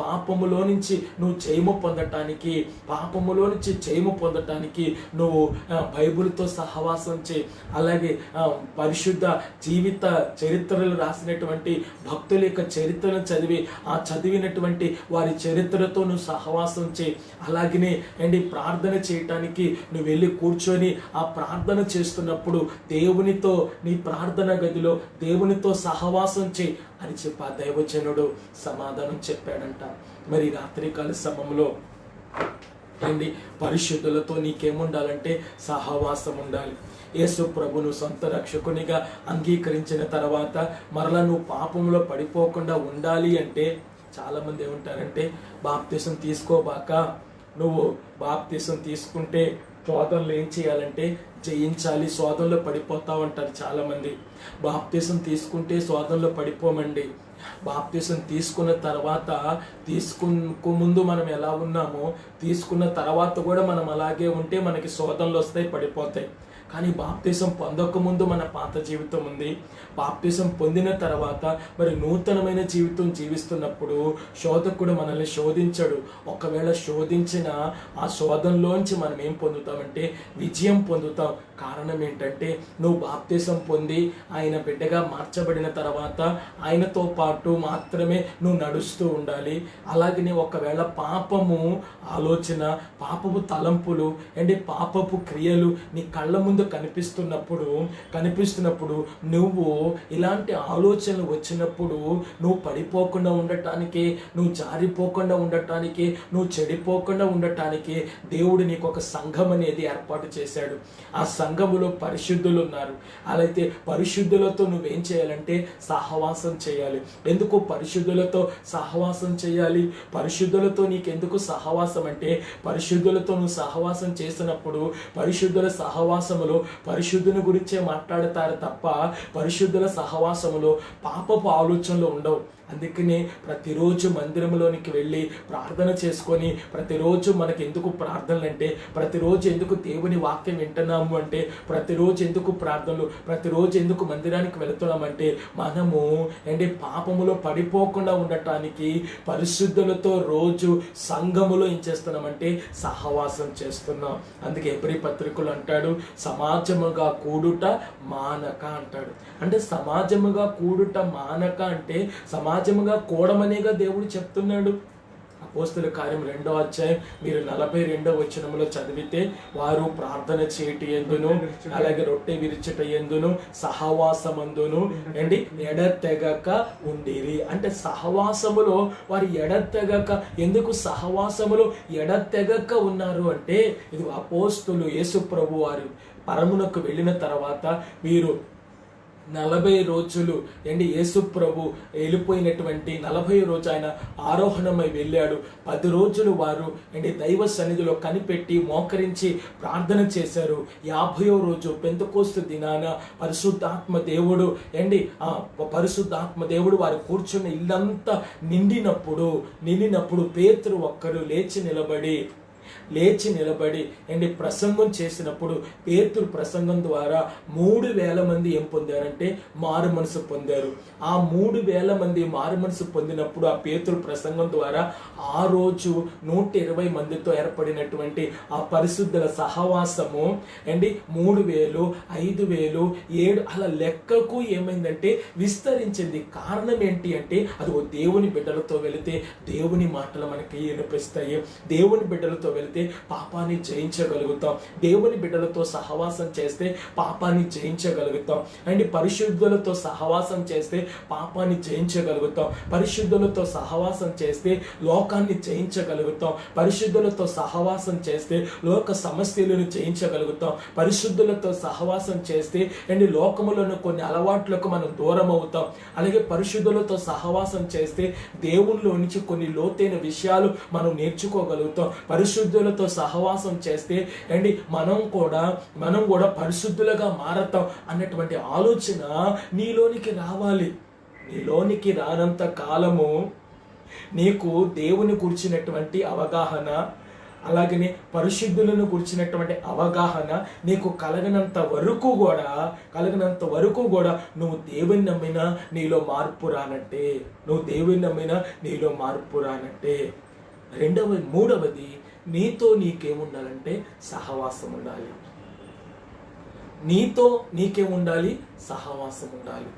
పాపములో నుంచి నువ్వు జయము పొందటానికి, పాపములో నుంచి జయము పొందటానికి నువ్వు బైబిల్తో సహవాసం చేయి. అలాగే పరిశుద్ధ జీవిత చరిత్రలు రాసినటువంటి భక్తుల యొక్క చరిత్రను చదివి, ఆ చదివినటువంటి వారి చరిత్రతో నువ్వు సహవాసం చేయి. అలాగనే ప్రార్థన చేయటానికి నువ్వు వెళ్ళి కూర్చొని ఆ ప్రార్థన చేస్తున్నప్పుడు దేవునితో, నీ ప్రార్థన గదిలో దేవునితో సహవాసం చేయి అని చెప్పి ఆ దైవజనుడు సమాధానం చెప్పాడంట. మరి రాత్రికాల సమయంలో పరిశుద్ధులతో నీకేముండాలంటే సహవాసం ఉండాలి. యేసు ప్రభును సొంత రక్షకునిగా అంగీకరించిన తర్వాత మరలా నువ్వు పాపంలో పడిపోకుండా ఉండాలి అంటే, చాలామంది ఏమంటారంటే, బాప్తిసం తీసుకోబాక, నువ్వు బాప్తిసం తీసుకుంటే శోధనలు ఏం చేయాలంటే జయించాలి, శోధనలో పడిపోతావు అంటారు చాలామంది. బాప్తిసం తీసుకుంటే శోధనలో పడిపోమండి. బాప్తిసం తీసుకున్న తర్వాత, ముందు మనం ఎలా ఉన్నామో తీసుకున్న తర్వాత కూడా మనం అలాగే ఉంటే మనకి శోధనలు వస్తాయి, పడిపోతాయి. కానీ బాప్తిసం పొందకముందు మన పాత జీవితం ఉంది. బాప్తిసం పొందిన తర్వాత మరి నూతనమైన జీవితం జీవిస్తున్నప్పుడు శోధకుడు మనల్ని శోధించడు. ఒకవేళ శోధించిన ఆ శోధనలోంచి మనం ఏం పొందుతామంటే విజయం పొందుతాం. కారణం ఏంటంటే, నువ్వు బాప్తిసం పొంది ఆయన బిడ్డగా మార్చబడిన తర్వాత ఆయనతో పాటు మాత్రమే నువ్వు నడుస్తూ ఉండాలి. అలాగనే ఒకవేళ పాపము ఆలోచన, పాపపు తలంపులు పాపపు క్రియలు నీ కళ్ళ ముందు కనిపిస్తున్నప్పుడు నువ్వు ఇలాంటి ఆలోచనలు వచ్చినప్పుడు నువ్వు పడిపోకుండా ఉండటానికి, నువ్వు జారిపోకుండా ఉండటానికి, నువ్వు చెడిపోకుండా ఉండటానికి దేవుడు నీకు ఒక సంఘం అనేది ఏర్పాటు చేశాడు. ఆ సంఘములో పరిశుద్ధులు ఉన్నారు. అలాగే పరిశుద్ధులతో నువ్వేం చేయాలంటే సహవాసం చేయాలి. ఎందుకు పరిశుద్ధులతో సహవాసం చేయాలి? పరిశుద్ధులతో నీకెందుకు సహవాసం అంటే, పరిశుద్ధులతో నువ్వు సహవాసం చేసినప్పుడు పరిశుద్ధుల సహవాసములో పరిశుద్ధుని గురించే మాట్లాడతారు తప్ప పరిశుద్ధుల సహవాసములో పాపపు ఆలోచనలు ఉండవు. అందుకనే ప్రతిరోజు మందిరంలోనికి వెళ్ళి ప్రార్థన చేసుకొని, ప్రతిరోజు మనకు ఎందుకు ప్రార్థనలు అంటే, ప్రతిరోజు ఎందుకు దేవుని వాక్యం వింటున్నాము అంటే, ప్రతిరోజు ఎందుకు ప్రార్థనలు, ప్రతిరోజు ఎందుకు మందిరానికి వెళుతున్నామంటే, మనము పాపములో పడిపోకుండా ఉండటానికి పరిశుద్ధులతో రోజు సంఘములో ఏం చేస్తున్నామంటే సహవాసం చేస్తున్నాం. అందుకే ఎబ్రీ పత్రికలు అంటాడు, సమాజముగా కూడుట మానక అంటాడు. అంటే సమాజముగా కూడుట మానక అంటే సమాజముగా కూడమనేగా దేవుడు చెప్తున్నాడు. అపోస్తల కార్యం 2వ అధ్యాయం మీరు 42వ వచనంలో చదివితే, వారు ప్రార్థన చేయటి యందును, అలాగే రొట్టె విరుచుట యందును, సహవాసమందును ఎడతెగక ఉండిరి. అంటే సహవాసములో వారు ఎడతెగక, ఎందుకు సహవాసములో ఎడతెగక ఉన్నారు అంటే, ఇది అపోస్తలు యేసు ప్రభు వారు పరమునకు వెళ్ళిన తర్వాత వీరు 40 రోజులు యేసు ప్రభు వెళ్ళిపోయినటువంటి 40 రోజు ఆయన ఆరోహణమై వెళ్ళాడు. 10 రోజులు వారు దైవ సన్నిధిలో కనిపెట్టి మోకరించి ప్రార్థన చేశారు. 50వ రోజు పెంతెకోస్తు దినాన పరిశుద్ధాత్మ దేవుడు వారు కూర్చున్న ఇల్లంతా నిండినప్పుడు పేతురు ఒక్కరు లేచి నిలబడి లేచి నిలబడి ప్రసంగం చేసినప్పుడు పేతురు ప్రసంగం ద్వారా 3,000 మంది ఏం పొందారంటే మారు మనసు పొందారు. ఆ 3,000 మంది మారు మనసు పొందినప్పుడు ఆ పేతురు ప్రసంగం ద్వారా ఆ రోజు 120 మందితో ఏర్పడినటువంటి ఆ పరిశుద్ధుల సహవాసము 3,000, 5,000, 7 అలా లెక్కకు ఏమైందంటే విస్తరించింది. కారణం ఏంటి అంటే అది దేవుని బిడ్డలతో వెళితే దేవుని మాటలు మనకి వినిపిస్తాయి. దేవుని బిడ్డలతో వెళితే పాపాన్ని జయించగలుగుతాం. దేవుని బిడ్డలతో సహవాసం చేస్తే పాపాన్ని జయించగలుగుతాం. పరిశుద్ధులతో సహవాసం చేస్తే పాపాన్ని జయించగలుగుతాం. పరిశుద్ధులతో సహవాసం చేస్తే లోకాన్ని జయించగలుగుతాం. పరిశుద్ధులతో సహవాసం చేస్తే లోక సమస్యలను జయించగలుగుతాం. పరిశుద్ధులతో సహవాసం చేస్తే లోకములను కొన్ని అలవాట్లకు మనం దూరం అవుతాం. అలాగే పరిశుద్ధులతో సహవాసం చేస్తే దేవునిలో నుంచి కొన్ని లోతైన విషయాలు మనం నేర్చుకోగలుగుతాం. పరిశుద్ధులతో సహవాసం చేస్తే మనం కూడా పరిశుద్ధులుగా మారతాం అన్నటువంటి ఆలోచన నీలోనికి రావాలి. నీలోనికి రానంత కాలము నీకు దేవుని గురించినటువంటి అవగాహన, అలాగనే పరిశుద్ధులను గురించినటువంటి అవగాహన నీకు కలగనంత వరకు కూడా నువ్వు దేవుని నమ్మినా నీలో మార్పు రానట్టే. మూడవది నీతో నీకేముండాలంటే సహవాసం ఉండాలి. నీతో నీకేముండాలి? సహవాసం ఉండాలి.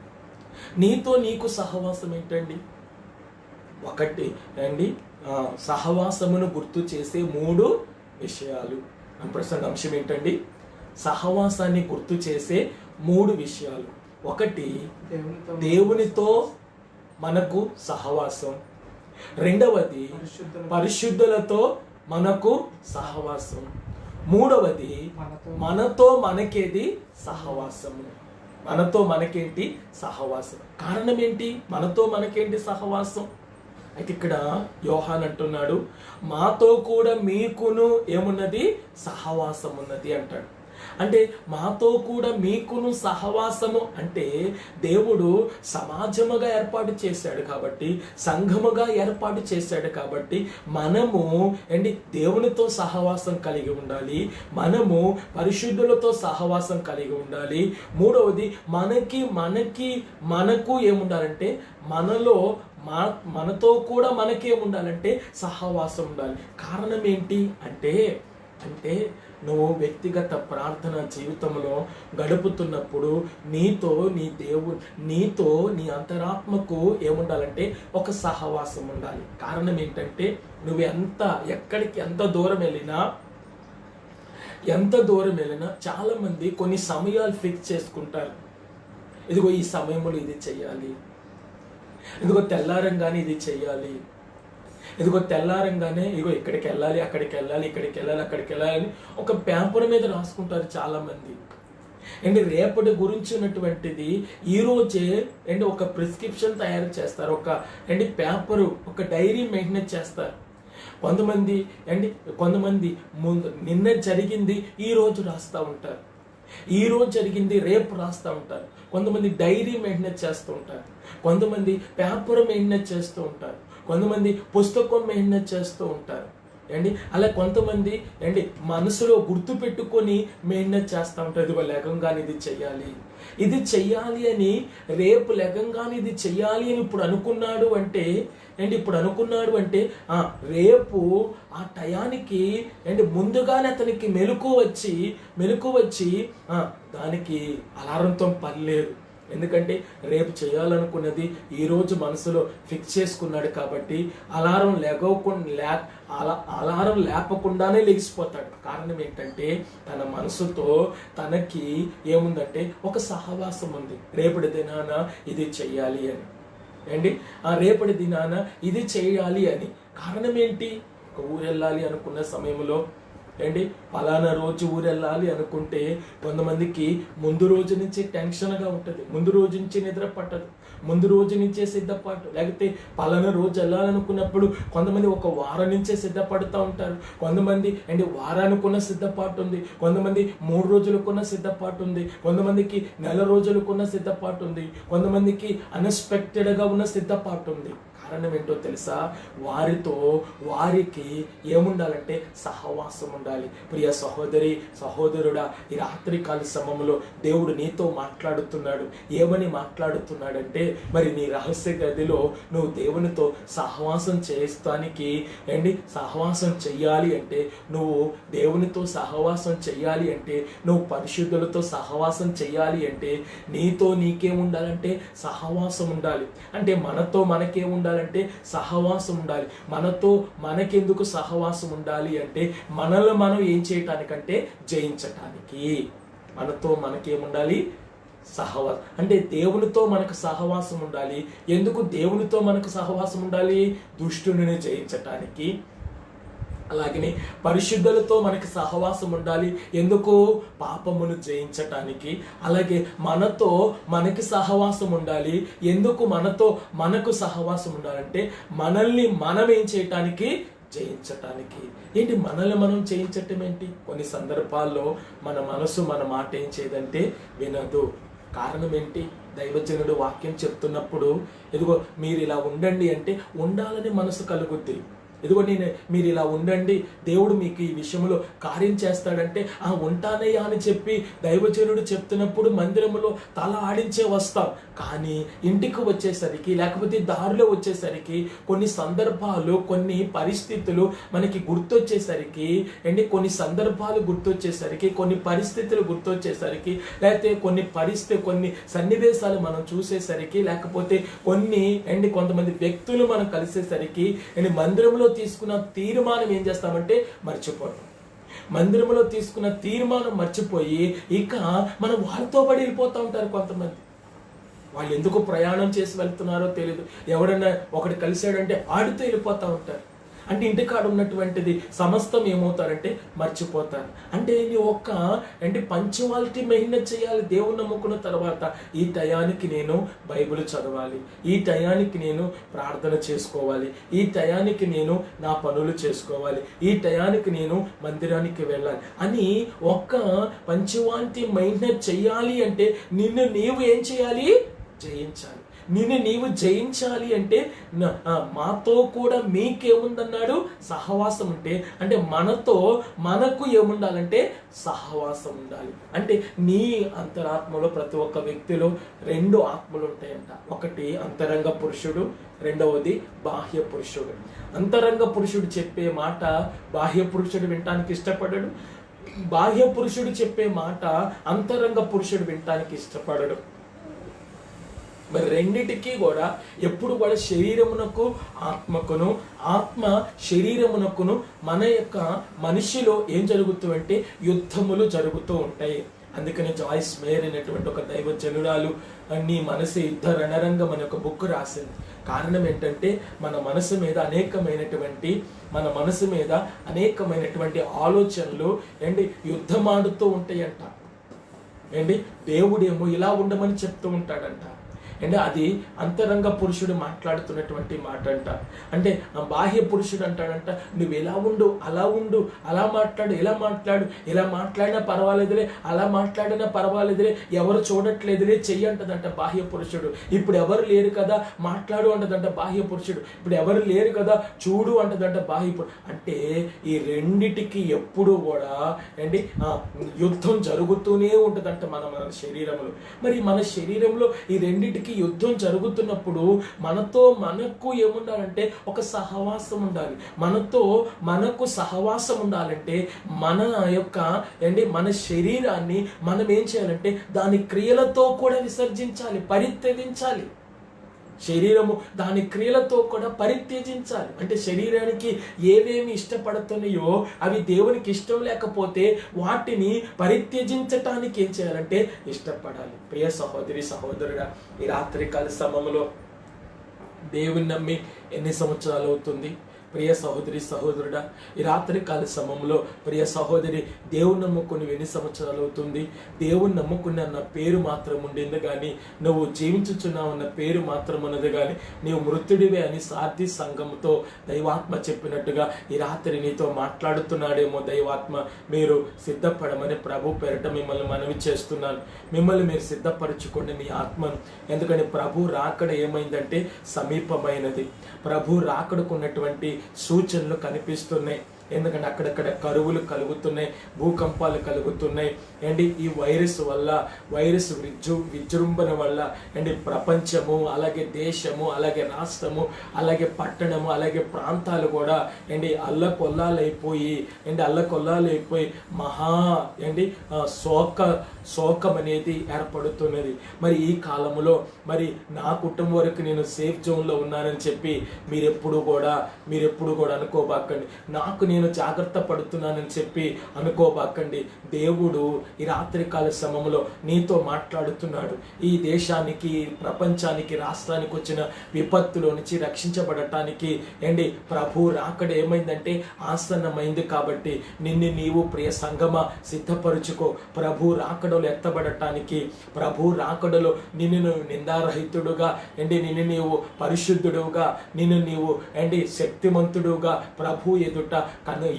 నీతో నీకు సహవాసం ఏంటండి? ఒకటి సహవాసమును గుర్తు చేసే 3 విషయాలు. ప్రసంగ అంశం ఏంటండి? సహవాసాన్ని గుర్తు చేసే 3 విషయాలు. ఒకటి దేవునితో మనకు సహవాసం. రెండవది పరిశుద్ధులతో మనకు సహవాసం. మూడవది మనతో మనకేది? సహవాసము. మనతో మనకేంటి? సహవాసం. కారణం ఏంటి మనతో మనకేంటి సహవాసం? అయితే ఇక్కడ యోహాన్ అంటున్నాడు, మాతో కూడా మీకును ఏమున్నది? సహవాసం ఉన్నది అంటాడు. అంటే మాతో కూడా మీకును సహవాసము అంటే దేవుడు సమాజముగా ఏర్పాటు చేశాడు కాబట్టి, సంఘముగా ఏర్పాటు చేశాడు కాబట్టి మనము దేవునితో సహవాసం కలిగి ఉండాలి. మనము పరిశుద్ధులతో సహవాసం కలిగి ఉండాలి. మూడవది మనకు ఏముండాలంటే మనతో కూడా మనకేముండాలంటే సహవాసం ఉండాలి. కారణం ఏంటి అంటే నువ్వు వ్యక్తిగత ప్రార్థన జీవితంలో గడుపుతున్నప్పుడు నీతో నీ అంతరాత్మకు ఏముండాలంటే ఒక సహవాసం ఉండాలి. కారణం ఏంటంటే నువ్వు ఎంత దూరం వెళ్ళినా చాలా మంది కొన్ని సమయాలు ఫిక్స్ చేసుకుంటారు. ఇదిగో ఈ సమయంలో ఇది చెయ్యాలి, ఇదిగో తెల్లారంగానే ఇది చెయ్యాలి, ఇదిగో తెల్లారంగానే ఇక్కడికి వెళ్ళాలి, అక్కడికి వెళ్ళాలి, అక్కడికి వెళ్ళాలి ఒక పేపర్ మీద రాసుకుంటారు చాలా మంది. రేపటి గురించి ఉన్నటువంటిది ఈ రోజే ఒక ప్రిస్క్రిప్షన్ తయారు చేస్తారు. ఒక పేపరు, ఒక డైరీ మెయింటైన్ చేస్తారు. కొంతమంది నిన్న జరిగింది ఈ రోజు రాస్తూ ఉంటారు, ఈ రోజు జరిగింది రేపు రాస్తూ ఉంటారు. కొంతమంది డైరీ మెయింటైన్ చేస్తూ ఉంటారు, కొంతమంది పేపర్ మెయింటైన్ చేస్తూ ఉంటారు, కొంతమంది పుస్తకం మెయింటైన్ చేస్తూ ఉంటారు. అలా కొంతమంది మనసులో గుర్తు పెట్టుకొని మెయింటైన్ చేస్తూ ఉంటారు. ఇదిగో లెగంగానే ఇది చెయ్యాలి అని, రేపు లెగంగానే ఇది చెయ్యాలి అని ఇప్పుడు అనుకున్నాడు అంటే రేపు ఆ టయానికి ముందుగానే అతనికి మెలకు వచ్చి దానికి అలారంతో పని లేదు. ఎందుకంటే రేపు చేయాలనుకున్నది ఈ రోజు మనసులో ఫిక్స్ చేసుకున్నాడు కాబట్టి అలారం లేపకుండానే లెగిసిపోతాడు. కారణం ఏంటంటే తన మనసుతో తనకి ఏముందంటే ఒక సహవాసం ఉంది. రేపటి దినాన ఇది చెయ్యాలి అని, రేపటి దినాన ఇది చేయాలి అని. కారణం ఏంటి? ఒక ఊరు వెళ్ళాలి అనుకున్న సమయంలో పలానా రోజు ఊరు వెళ్ళాలి అనుకుంటే కొంతమందికి ముందు రోజు నుంచి టెన్షన్గా ఉంటుంది, ముందు రోజు నుంచి నిద్ర పట్టదు, ముందు రోజు నుంచే సిద్ధపాటు. లేకపోతే పలానా రోజు వెళ్ళాలనుకున్నప్పుడు కొంతమంది ఒక వారం నుంచే సిద్ధపడుతూ ఉంటారు. కొంతమంది వారానికున్న సిద్ధపాటు ఉంది, కొంతమంది 3 రోజులకున్న సిద్ధపాటు ఉంది, కొంతమందికి నెల రోజులకున్న సిద్ధపాటు ఉంది, కొంతమందికి అన్ఎక్స్పెక్టెడ్గా ఉన్న సిద్ధపాటు ఉంది. కారణం ఏంటో తెలుసా? వారికి ఏముండాలంటే సహవాసం ఉండాలి. ప్రియ సహోదరి సహోదరుడా, ఈ రాత్రికాల సమయంలో దేవుడు నీతో మాట్లాడుతున్నాడు. ఏమని మాట్లాడుతున్నాడంటే, మరి నీ రహస్య గదిలో నువ్వు దేవునితో సహవాసం చేస్తానికి సహవాసం చెయ్యాలి అంటే, నువ్వు దేవునితో సహవాసం చెయ్యాలి అంటే, నువ్వు పరిశుద్ధులతో సహవాసం చెయ్యాలి అంటే, నీతో నీకేముండాలంటే సహవాసం ఉండాలి. అంటే మనతో మనకేముండాలంటే సహవాసం ఉండాలి. మనతో మనకెందుకు సహవాసం ఉండాలి అంటే, మనల్ని మనం ఏం చేయటానికంటే జయించటానికి. మనతో మనకేముండాలి? సహవాసం. అంటే దేవునితో మనకు సహవాసం ఉండాలి. ఎందుకు దేవునితో మనకు సహవాసం ఉండాలి? దుష్టుని జయించటానికి. అలాగనే పరిశుద్ధులతో మనకి సహవాసం ఉండాలి. ఎందుకు? పాపమును జయించటానికి. అలాగే మనతో మనకి సహవాసం ఉండాలి. ఎందుకు మనతో మనకు సహవాసం ఉండాలంటే, మనల్ని మనం ఏం చేయటానికి? జయించటానికి. ఏంటి మనల్ని మనం జయించటం ఏంటి? కొన్ని సందర్భాల్లో మన మనసు మన మాట ఏం చేయదంటే వినదు. కారణం ఏంటి? దైవజనుడు వాక్యం చెప్తున్నప్పుడు, ఇదిగో మీరు ఇలా ఉండండి అంటే ఉండాలని మనసు కలుగుద్ది. ఇదిగో మీరు ఇలా ఉండండి, దేవుడు మీకు ఈ విషయంలో కార్యం చేస్తాడంటే ఉంటానయ్యా అని చెప్పి దైవజనుడు చెప్తున్నప్పుడు మందిరంలో తల ఆడించే వస్తాం. కానీ ఇంటికి వచ్చేసరికి, లేకపోతే దారిలో వచ్చేసరికి, కొన్ని సందర్భాలు, కొన్ని పరిస్థితులు మనకి గుర్తొచ్చేసరికి, కొన్ని సందర్భాలు గుర్తొచ్చేసరికి, కొన్ని పరిస్థితులు గుర్తొచ్చేసరికి, లేకపోతే కొన్ని సన్నివేశాలు మనం చూసేసరికి, లేకపోతే కొంతమంది వ్యక్తులు మనం కలిసేసరికి మందిరంలో తీసుకున్న తీర్మానం ఏం చేస్తామంటే మర్చిపోతాం. మందిరంలో తీసుకున్న తీర్మానం మర్చిపోయి ఇక మనం వాళ్ళతో పడి వెళ్ళిపోతూ ఉంటారు. కొంతమంది వాళ్ళు ఎందుకు ప్రయాణం చేసి వెళ్తున్నారో తెలియదు. ఎవడన్నా ఒకటి కలిసాడంటే ఆడితో వెళ్ళిపోతూ ఉంటారు. అంటే ఇంటికాడ ఉన్నటువంటిది సమస్తం ఏమవుతారంటే మర్చిపోతారు. అంటే నీ పంచువాలిటీ మెయింటైన్ చేయాలి. దేవుని నమ్ముకున్న తర్వాత ఈ టయానికి నేను బైబిల్ చదవాలి, ఈ టయానికి నేను ప్రార్థన చేసుకోవాలి, ఈ టయానికి నేను నా పనులు చేసుకోవాలి, ఈ టయానికి నేను మందిరానికి వెళ్ళాలి అని పంచువాలిటీ మెయింటైన్ చేయాలి. అంటే నిన్ను నీవు ఏం చేయాలి? జయించాలి. నీవు జయించాలి అంటే మాతో కూడా మీకేముందన్నాడు? సహవాసం ఉంటే, అంటే మనతో మనకు ఏముండాలంటే సహవాసం ఉండాలి. అంటే నీ అంతరాత్మలో ప్రతి ఒక్క వ్యక్తిలో 2 ఆత్మలు ఉంటాయంట. ఒకటి అంతరంగ పురుషుడు, రెండవది బాహ్య పురుషుడు. అంతరంగ పురుషుడు చెప్పే మాట బాహ్య పురుషుడు వినటానికి ఇష్టపడడు. బాహ్య పురుషుడు చెప్పే మాట అంతరంగ పురుషుడు వినటానికి ఇష్టపడడు. మరి రెండిటికి కూడా ఎప్పుడు కూడా శరీరమునకు ఆత్మకును, ఆత్మ శరీరమునకును మన యొక్క మనిషిలో ఏం జరుగుతుందంటే యుద్ధములు జరుగుతూ ఉంటాయి. అందుకని జాయిస్ మేయర్ అనేటువంటి ఒక దైవజనురాలు నీ మనసు యుద్ధ రణరంగం అనే ఒక బుక్ రాసింది. కారణం ఏంటంటే మన మనసు మీద అనేకమైనటువంటి ఆలోచనలు యుద్ధమాడుతూ ఉంటాయంట. దేవుడేమో ఇలా ఉండమని చెప్తూ ఉంటాడంట. అది అంతరంగ పురుషుడు మాట్లాడుతున్నటువంటి మాట అంట. అంటే బాహ్య పురుషుడు అంటాడంట, నువ్వు ఎలా ఉండు, అలా ఉండు, అలా మాట్లాడు, ఇలా మాట్లాడినా పర్వాలేదులే, అలా మాట్లాడినా పర్వాలేదులే, ఎవరు చూడట్లేదులే, చెయ్యి అంటదంట బాహ్య పురుషుడు. ఇప్పుడు ఎవరు లేరు కదా మాట్లాడు అంటదంట బాహ్య పురుషుడు. ఇప్పుడు ఎవరు లేరు కదా చూడు అంటదంట బాహ్య పురుషుడు. అంటే ఈ రెండిటికి ఎప్పుడు కూడా యుద్ధం జరుగుతూనే ఉంటదంట మన శరీరంలో. మరి మన శరీరంలో ఈ రెండిటికి యుద్ధం జరుగుతున్నప్పుడు మనతో మనకు ఏముండాలంటే ఒక సహవాసం ఉండాలి. మనతో మనకు సహవాసం ఉండాలంటే మన శరీరాన్ని మనం ఏం చేయాలంటే దాని క్రియలతో కూడా విసర్జించాలి, పరిత్యజించాలి. శరీరము దాని క్రియలతో కూడా పరిత్యజించాలి. అంటే శరీరానికి ఏవేమి ఇష్టపడుతున్నాయో అవి దేవునికి ఇష్టం లేకపోతే వాటిని పరిత్యజించటానికి ఏం చేయాలంటే ఇష్టపడాలి. ప్రియ సహోదరి సహోదరుడా, ఈ రాత్రికాల సమయంలో దేవుని నమ్మి ఎన్ని సంవత్సరాలు అవుతుంది? ప్రియ సహోదరి సహోదరుడా, ఈ రాత్రి కాల సమయంలో ప్రియ సహోదరి, దేవుని నమ్ముకుని ఎన్ని సంవత్సరాలు అవుతుంది? దేవుని నమ్ముకుని అన్న పేరు మాత్రం ఉండింది కానీ నువ్వు జీవించుచున్నావు అన్న పేరు మాత్రం ఉన్నది కానీ నీవు మృతుడివే అని సార్థి సంఘంతో దైవాత్మ చెప్పినట్టుగా ఈ రాత్రి నీతో మాట్లాడుతున్నాడేమో దైవాత్మ. మీరు సిద్ధపడమని ప్రభు పేరిట మిమ్మల్ని మనవి చేస్తున్నాను. మిమ్మల్ని మీరు సిద్ధపరచుకోండి మీ ఆత్మను. ఎందుకంటే ప్రభు రాకడ ఏమైందంటే సమీపమైనది. ప్రభు రాకడకున్నటువంటి సూచనలు కనిపిస్తున్నాయి. ఎందుకంటే అక్కడక్కడ కరువులు కలుగుతున్నాయి, భూకంపాలు కలుగుతున్నాయి అండి. ఈ వైరస్ వల్ల, వైరస్ విజృంభణ వల్ల అండి ప్రపంచము, అలాగే దేశము, అలాగే రాష్ట్రము, అలాగే పట్టణము, అలాగే ప్రాంతాలు కూడా అండి అల్లకొల్లాలైపోయి మహా అండి శోకం అనేది ఏర్పడుతున్నది. మరి ఈ కాలంలో మరి నా కుటుంబం వరకు నేను సేఫ్ జోన్లో ఉన్నానని చెప్పి మీరెప్పుడు కూడా అనుకోబాకండి. నాకు నేను జాగ్రత్త పడుతున్నానని చెప్పి అనుకోబాకండి. దేవుడు ఈ రాత్రికాల సమయంలో నీతో మాట్లాడుతున్నాడు. ఈ దేశానికి, ప్రపంచానికి, రాష్ట్రానికి వచ్చిన విపత్తులో నుంచి రక్షించబడటానికి అండి ప్రభు రాకడ ఏమైందంటే ఆసన్నమైంది. కాబట్టి నిన్ను నీవు ప్రియ సంగమా సిద్ధపరుచుకో. ప్రభు రాకడలో ఎత్తబడటానికి, ప్రభు రాకడలో నిన్ను నిందారహితుడుగా అండి, నిన్ను నీవు పరిశుద్ధుడుగా, నిన్ను నీవు అండి శక్తిమంతుడుగా ప్రభు ఎదుట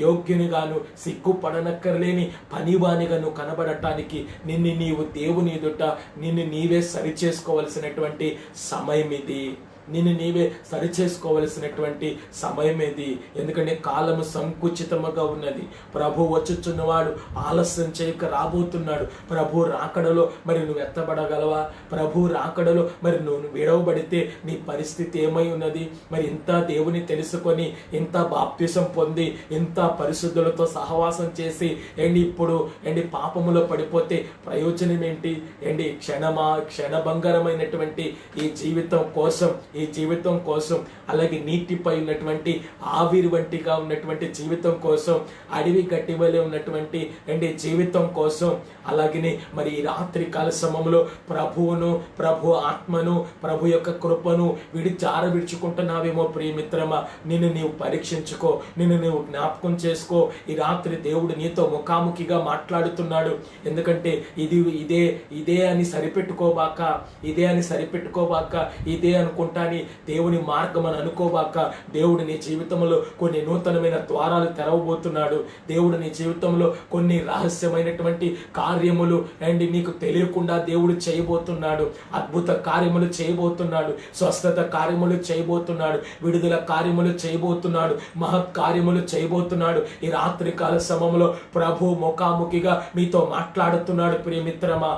యోగ్యునిగాను, సిగ్గుపడనక్కర్లేని పనివానిగాను కనబడటానికి నిన్ను నీవు దేవుని ఎదుట నిన్ను నీవే సరిచేసుకోవలసినటువంటి సమయం ఇది. నిన్ను నీవే సరిచేసుకోవలసినటువంటి సమయం ఇది. ఎందుకంటే కాలము సంకుచితముగా ఉన్నది. ప్రభు వచ్చుచున్నవాడు ఆలస్యం చేయక రాబోతున్నాడు. ప్రభు రాకడలో మరి నువ్వు ఎత్తబడగలవా? ప్రభు రాకడలో మరి నువ్వు విడవబడితే నీ పరిస్థితి ఏమై ఉన్నది? మరి ఇంత దేవుని తెలుసుకొని, ఇంత బాప్తిసం పొంది, ఇంత పరిశుద్ధులతో సహవాసం చేసి ఇప్పుడు పాపములో పడిపోతే ప్రయోజనం ఏంటి? క్షణభంగరమైనటువంటి ఈ జీవితం కోసం అలాగే నీటిపై ఉన్నటువంటి ఆవిరి వంటిగా ఉన్నటువంటి జీవితం కోసం, అడవి గట్టి వలె ఉన్నటువంటి జీవితం కోసం, అలాగనే మరి ఈ రాత్రి కాల సమయంలో ప్రభువును, ప్రభు ఆత్మను, ప్రభు యొక్క కృపను విడిచుకుంటున్నావేమో ప్రియమిత్రమా. నిన్ను నీవు పరీక్షించుకో, నిన్ను నీవు జ్ఞాపకం చేసుకో. ఈ రాత్రి దేవుడు నీతో ముఖాముఖిగా మాట్లాడుతున్నాడు. ఎందుకంటే ఇదే అని సరిపెట్టుకోబాక, ఇదే అనుకుంటాని దేవుని మార్గం అని అనుకోబాక. దేవుడు నీ జీవితంలో కొన్ని నూతనమైన ద్వారాలు తెరవబోతున్నాడు. దేవుడు నీ జీవితంలో కొన్ని రహస్యమైనటువంటి కార్యములు నీకు తెలియకుండా దేవుడు చేయబోతున్నాడు. అద్భుత కార్యములు చేయబోతున్నాడు, స్వస్థత కార్యములు చేయబోతున్నాడు, విడుదల కార్యములు చేయబోతున్నాడు, మహత్ కార్యములు చేయబోతున్నాడు. ఈ రాత్రి కాల సమయంలో ప్రభు ముఖాముఖిగా మీతో మాట్లాడుతున్నాడు ప్రియమిత్రమా.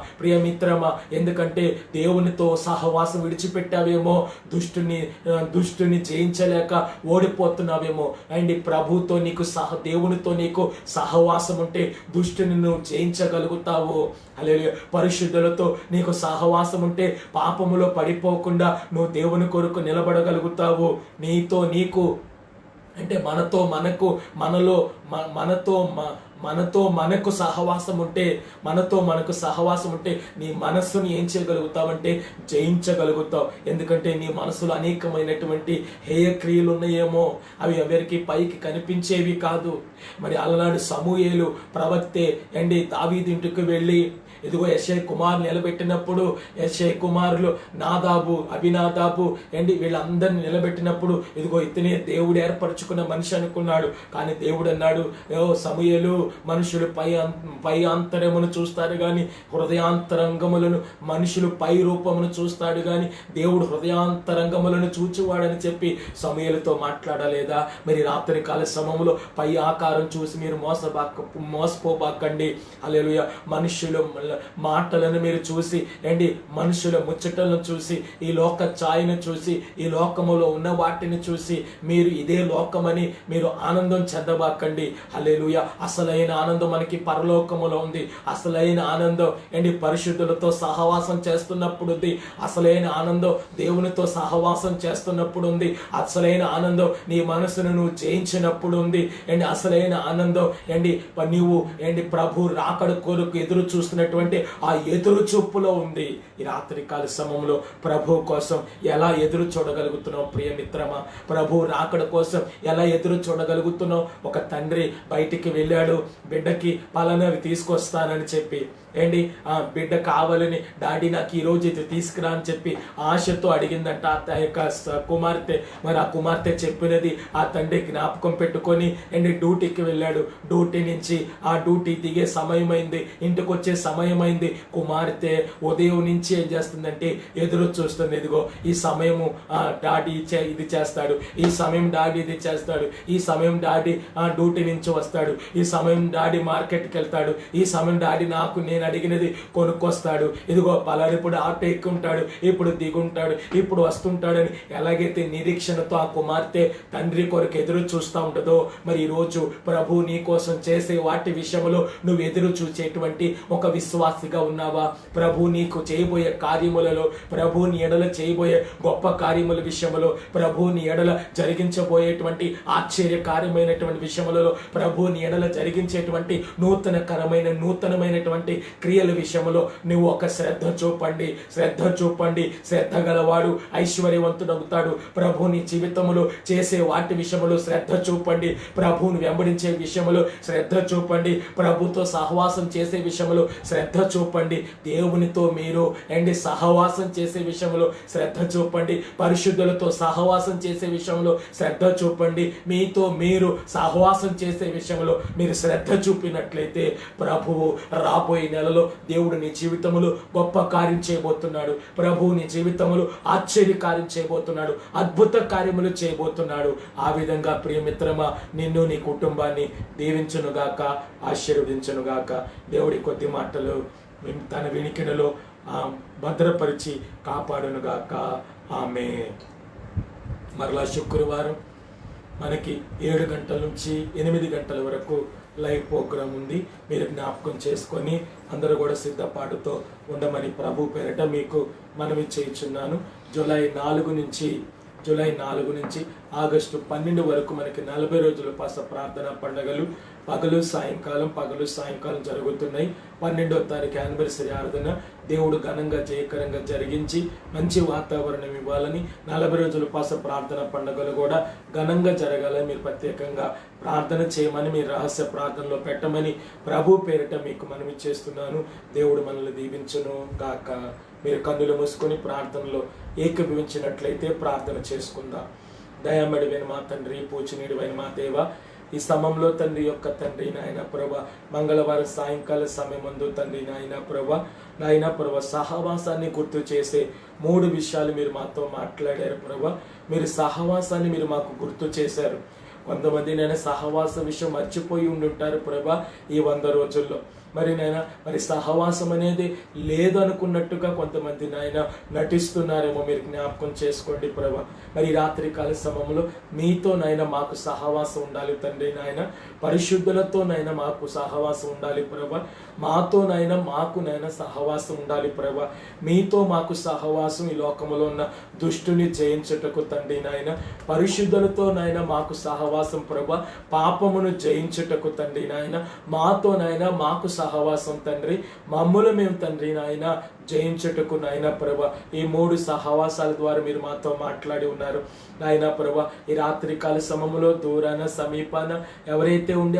ఎందుకంటే దేవునితో సహవాసం విడిచిపెట్టావేమో, దుష్టుని జయించలేక ఓడిపోతున్నావేమో. ప్రభుతో నీకు దేవునితో నీకు సహవాసం ఉంటే దుష్టుని నువ్వు జయించగలుగుతావు. హల్లెలూయా. పరిశుద్ధులతో నీకు సహవాసం ఉంటే పాపములో పడిపోకుండా నువ్వు దేవుని కొరకు నిలబడగలుగుతావు. నీతో నీకు అంటే మనతో మనకు సహవాసం ఉంటే నీ మనస్సును ఏం చేయగలుగుతావంటే జయించగలుగుతావు. ఎందుకంటే నీ మనసులో అనేకమైనటువంటి హేయ క్రియలు ఉన్నాయేమో, అవి ఎవరికి పైకి కనిపించేవి కాదు. మరి అలనాడు సమూయేలు ప్రవక్తే దావీదు ఇంటికి వెళ్ళి ఇదిగో యెషయా కుమారులు నిలబెట్టినప్పుడు, యెషయా కుమారులు నాదాబు, అభినాదాబు వీళ్ళందరినీ నిలబెట్టినప్పుడు ఇదిగో ఇతనే దేవుడు ఏర్పరచుకున్న మనిషి అనుకున్నాడు. కానీ దేవుడు అన్నాడు, సమూయేలు, మనుషులు పై అంతరమును చూస్తారు గాని హృదయాంతరంగములను, మనుషులు పై రూపమును చూస్తాడు గాని దేవుడు హృదయాంతరంగములను చూచువాడని చెప్పి సమూయేలుతో మాట్లాడలేదా? మరి రాత్రి కాల సమయంలో పై ఆకారం చూసి మీరు మోసపోబాకండి. హల్లెలూయా. మనుషులు మాటలను మీరు చూసి మనుషుల ముచ్చటలను చూసి, ఈ లోక ఛాయను చూసి, ఈ లోకములో ఉన్న వాటిని చూసి మీరు ఇదే లోకమని మీరు ఆనందం చెందబాకండి. హల్లెలూయా. అసలైన ఆనందం మనకి పరలోకములో ఉంది. అసలైన ఆనందం పరిశుద్ధులతో సహవాసం చేస్తున్నప్పుడు ఉంది. అసలైన ఆనందం దేవునితో సహవాసం చేస్తున్నప్పుడు ఉంది. అసలైన ఆనందం నీ మనసును నువ్వు జయించినప్పుడు ఉంది. అసలైన ఆనందం నీవు ప్రభు రాకడ కొరకు ఎదురు చూస్తున్నటువంటి అనేటటువంటి ఆ ఎదురు చూపులో ఉంది. ఈ రాత్రికాల సమయంలో ప్రభు కోసం ఎలా ఎదురు చూడగలుగుతున్నావు ప్రియ మిత్రమా? ప్రభు రాకడ కోసం ఎలా ఎదురు చూడగలుగుతున్నావు? ఒక తండ్రి బయటికి వెళ్ళాడు, బిడ్డకి పలానవి తీసుకొస్తానని చెప్పి, ఏంటి ఆ బిడ్డ కావాలని, డాడీ నాకు ఈరోజు ఇది తీసుకురా అని చెప్పి ఆశతో అడిగిందంట ఆ యొక్క కుమార్తె. మరి ఆ కుమార్తె చెప్పినది ఆ తండ్రి జ్ఞాపకం పెట్టుకొని డ్యూటీకి వెళ్ళాడు. డ్యూటీ నుంచి ఆ డ్యూటీ దిగే సమయం అయింది, ఇంటికి వచ్చే సమయం అయింది. కుమార్తె ఉదయం నుంచి ఏం చేస్తుందంటే ఎదురు చూస్తుంది. ఇదిగో ఈ సమయము డాడీ ఇది చేస్తాడు, ఈ సమయం డాడీ ఇది చేస్తాడు, ఈ సమయం డాడీ డ్యూటీ నుంచి వస్తాడు, ఈ సమయం డాడీ మార్కెట్కి వెళ్తాడు, ఈ సమయం డాడీ నాకు నేను అడిగినది కొనుక్కొస్తాడు, ఇదిగో పలానా ఇప్పుడు ఆటో ఎక్కుంటాడు, ఇప్పుడు దిగుంటాడు, ఇప్పుడు వస్తుంటాడని ఎలాగైతే నిరీక్షణతో ఆ కుమార్తె తండ్రి కొరకు ఎదురు చూస్తూ ఉంటుందో, మరి ఈరోజు ప్రభు నీ కోసం చేసే వాటి విషయంలో నువ్వు ఎదురు చూసేటువంటి ఒక విశ్వాసిగా ఉన్నావా? ప్రభు నీకు చేయబోయే కార్యములలో, ప్రభు నీ ఎడల చేయబోయే గొప్ప కార్యముల విషయంలో, ప్రభు నీ ఎడల జరిగించబోయేటువంటి ఆశ్చర్యకార్యమైనటువంటి విషయములలో, ప్రభు నీ ఎడల జరిగించేటువంటి నూతనమైనటువంటి క్రియల విషయంలో నువ్వు ఒక శ్రద్ధ చూపండి. శ్రద్ధ గలవాడు ఐశ్వర్యవంతుడవుతాడు. ప్రభు నీ జీవితంలో చేసే వాటి విషయంలో శ్రద్ధ చూపండి. ప్రభువుని వెంబడించే విషయంలో శ్రద్ధ చూపండి. ప్రభుతో సహవాసం చేసే విషయంలో శ్రద్ధ చూపండి. దేవునితో మీరు సహవాసం చేసే విషయంలో శ్రద్ధ చూపండి. పరిశుద్ధులతో సహవాసం చేసే విషయంలో శ్రద్ధ చూపండి. మీతో మీరు సహవాసం చేసే విషయంలో మీరు శ్రద్ధ చూపినట్లయితే ప్రభువు రాబోయే నెలలో దేవుడు నీ జీవితంలో గొప్ప కార్యం చేయబోతున్నాడు. ప్రభు నీ జీవితంలో ఆశ్చర్య కార్యం చేయబోతున్నాడు, అద్భుత కార్యములు చేయబోతున్నాడు. ఆ విధంగా ప్రియమిత్రమా, నిన్ను నీ కుటుంబాన్ని దీవించునుగాక, ఆశీర్వదించునుగాక. దేవుడి కొద్ది మాటలు తన వినికిడిలో భద్రపరిచి కాపాడునుగాక. ఆమె. మరలా శుక్రవారం మనకి 7 గంటల నుంచి 8 గంటల వరకు లైవ్ ప్రోగ్రాం ఉంది. మీరు జ్ఞాపకం చేసుకొని అందరూ కూడా సిద్ధపాటుతో ఉండమని ప్రభు పేరిట మీకు మనవి చేయుచున్నాను. జూలై 4 నుంచి ఆగస్టు 12 వరకు మనకి 40 రోజుల పాస ప్రార్థన పండుగలు పగలు సాయంకాలం జరుగుతున్నాయి. 12వ తారీఖు యానివర్సరీ ఆరాధన దేవుడు ఘనంగా జయకరంగా జరిగించి మంచి వాతావరణం ఇవ్వాలని, 40 రోజుల పాస ప్రార్థన పండుగలు కూడా ఘనంగా జరగాలని మీరు ప్రత్యేకంగా ప్రార్థన చేయమని, మీరు రహస్య ప్రార్థనలో పెట్టమని ప్రభు పేరిట మీకు మనవి చేస్తున్నాను. దేవుడు మనల్ని దీవించును గాక. మీరు కన్నులు మూసుకొని ప్రార్థనలో ఏకీభవించినట్లయితే ప్రార్థన చేసుకుందాం. దయామడివైన మా తండ్రి, పూజనీయుడైన మా దేవ, ఈ సమయంలో తండ్రి యొక్క తండ్రి నాయన ప్రభా, మంగళవారం సాయంకాల సమయమందు తండ్రి నాయన ప్రభా సహవాసాన్ని గుర్తు చేసే 3 విషయాలు మీరు మాతో మాట్లాడారు ప్రభా. మీరు సహవాసాన్ని మీరు మాకు గుర్తు చేశారు. కొంతమంది నేను సహవాస విషయం మర్చిపోయి ఉండుంటారు ప్రభా ఈ 100 రోజుల్లో. మరి సహవాసం అనేది లేదనుకున్నట్టుగా కొంతమంది నాయన నటిస్తున్నారేమో, మీరు జ్ఞాపకం చేసుకోండి ప్రభా. మరి రాత్రికాల సమయంలో మీతో నాయన మాకు సహవాసం ఉండాలి తండ్రి నాయన. పరిశుద్ధులతో నాయన మాకు సహవాసం ఉండాలి ప్రభా. మాతో నాయన మాకు నాయన సహవాసం ఉండాలి ప్రభా. మీతో మాకు సహవాసం ఈ లోకంలో ఉన్న దుష్టుని జయించుటకు తండ్రి నాయన. పరిశుద్ధులతో నాయన మాకు సహవాసం ప్రభా. పాపమును జయించుటకు తండ్రి నాయన. మాతో నాయన మాకు సహవాసం తండ్రి. మమ్ములు మేము తండ్రి నాయన జయించుటకు నాయన ప్రభా. ఈ 3 సహవాసాల ద్వారా మీరు మాతో మాట్లాడి ఉన్నారు నాయన ప్రభా. ఈ రాత్రికాల సమయంలో దూరాన సమీపాన ఎవరైతే ఉండి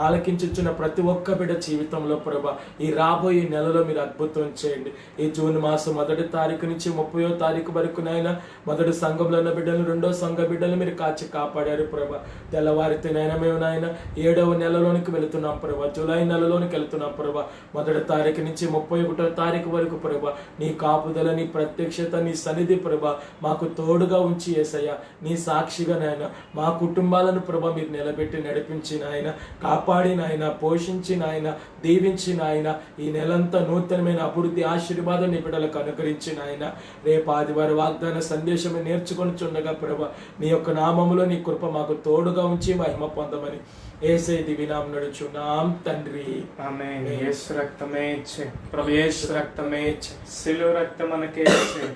ఆలకించుచున్న ప్రతి ఒక్క బిడ్డ జీవితంలో ప్రభా ఈ రాబోయే నెలలో మీరు అద్భుతం చేయండి. ఈ జూన్ మాసం 1వ తారీఖు నుంచి 30వ తారీఖు వరకు నాయన మొదటి సంఘంలో ఉన్న బిడ్డలు, 2వ సంఘ బిడ్డలు మీరు కాచి కాపాడారు ప్రభా. తెల్లవారితే నాయన మేము నాయన 7వ నెలలోనికి వెళుతున్నాం ప్రభా. జూలై నెలలోనికి వెళుతున్నాం ప్రభా. 1వ తారీఖు నుంచి 31వ తారీఖు వరకు ప్రభా నీ కాపుదల, నీ ప్రత్యక్షత, నీ సన్నిధి ప్రభా మాకు తోడుగా ఉంచి యేసయ్య నీ సాక్షిగా నాయన మా కుటుంబాలను ప్రభా మీరు నిలబెట్టి నడిపించి నాయన, కాపాడి నాయన, పోషించి నాయన, దీవించి నాయన, ఈ నెలంతా నూతనమైన అభివృద్ధి ఆశీర్వాదం నీ బిడ్డలకు అనుగ్రహించి నాయన. రేపు ఆదివారం వాగ్దాన సందేశమే నేర్చుకొని చుండగా ప్రభా నీ యొక్క నామములో నీ కృప మాకు తోడుగా ఉంచి మహిమ పొందమని యేసే దివ్య నామమున నడుచున్నాం తండ్రి. ఆమేన్. యేసు రక్తమే ఇచ్చే ప్రభు, యేసు రక్తమే ఇచ్చే, సిలువ రక్తం మనకే ఇచ్చే,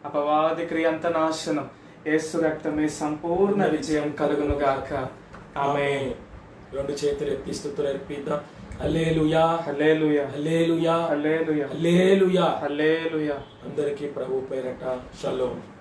అపవాది క్రియ అంత నాశనం, యేసు రక్తమే సంపూర్ణ విజయం కలుగును గాక. ఆమేన్. 2 చేతులు ఎత్తి స్తుతులు అర్పిద్దాం. హల్లెలూయా హల్లెలూయా హల్లెలూయా హల్లెలూయా హల్లెలూయా. హల్లెలూయా. అందరికీ ప్రభు పేరట షలోమ్.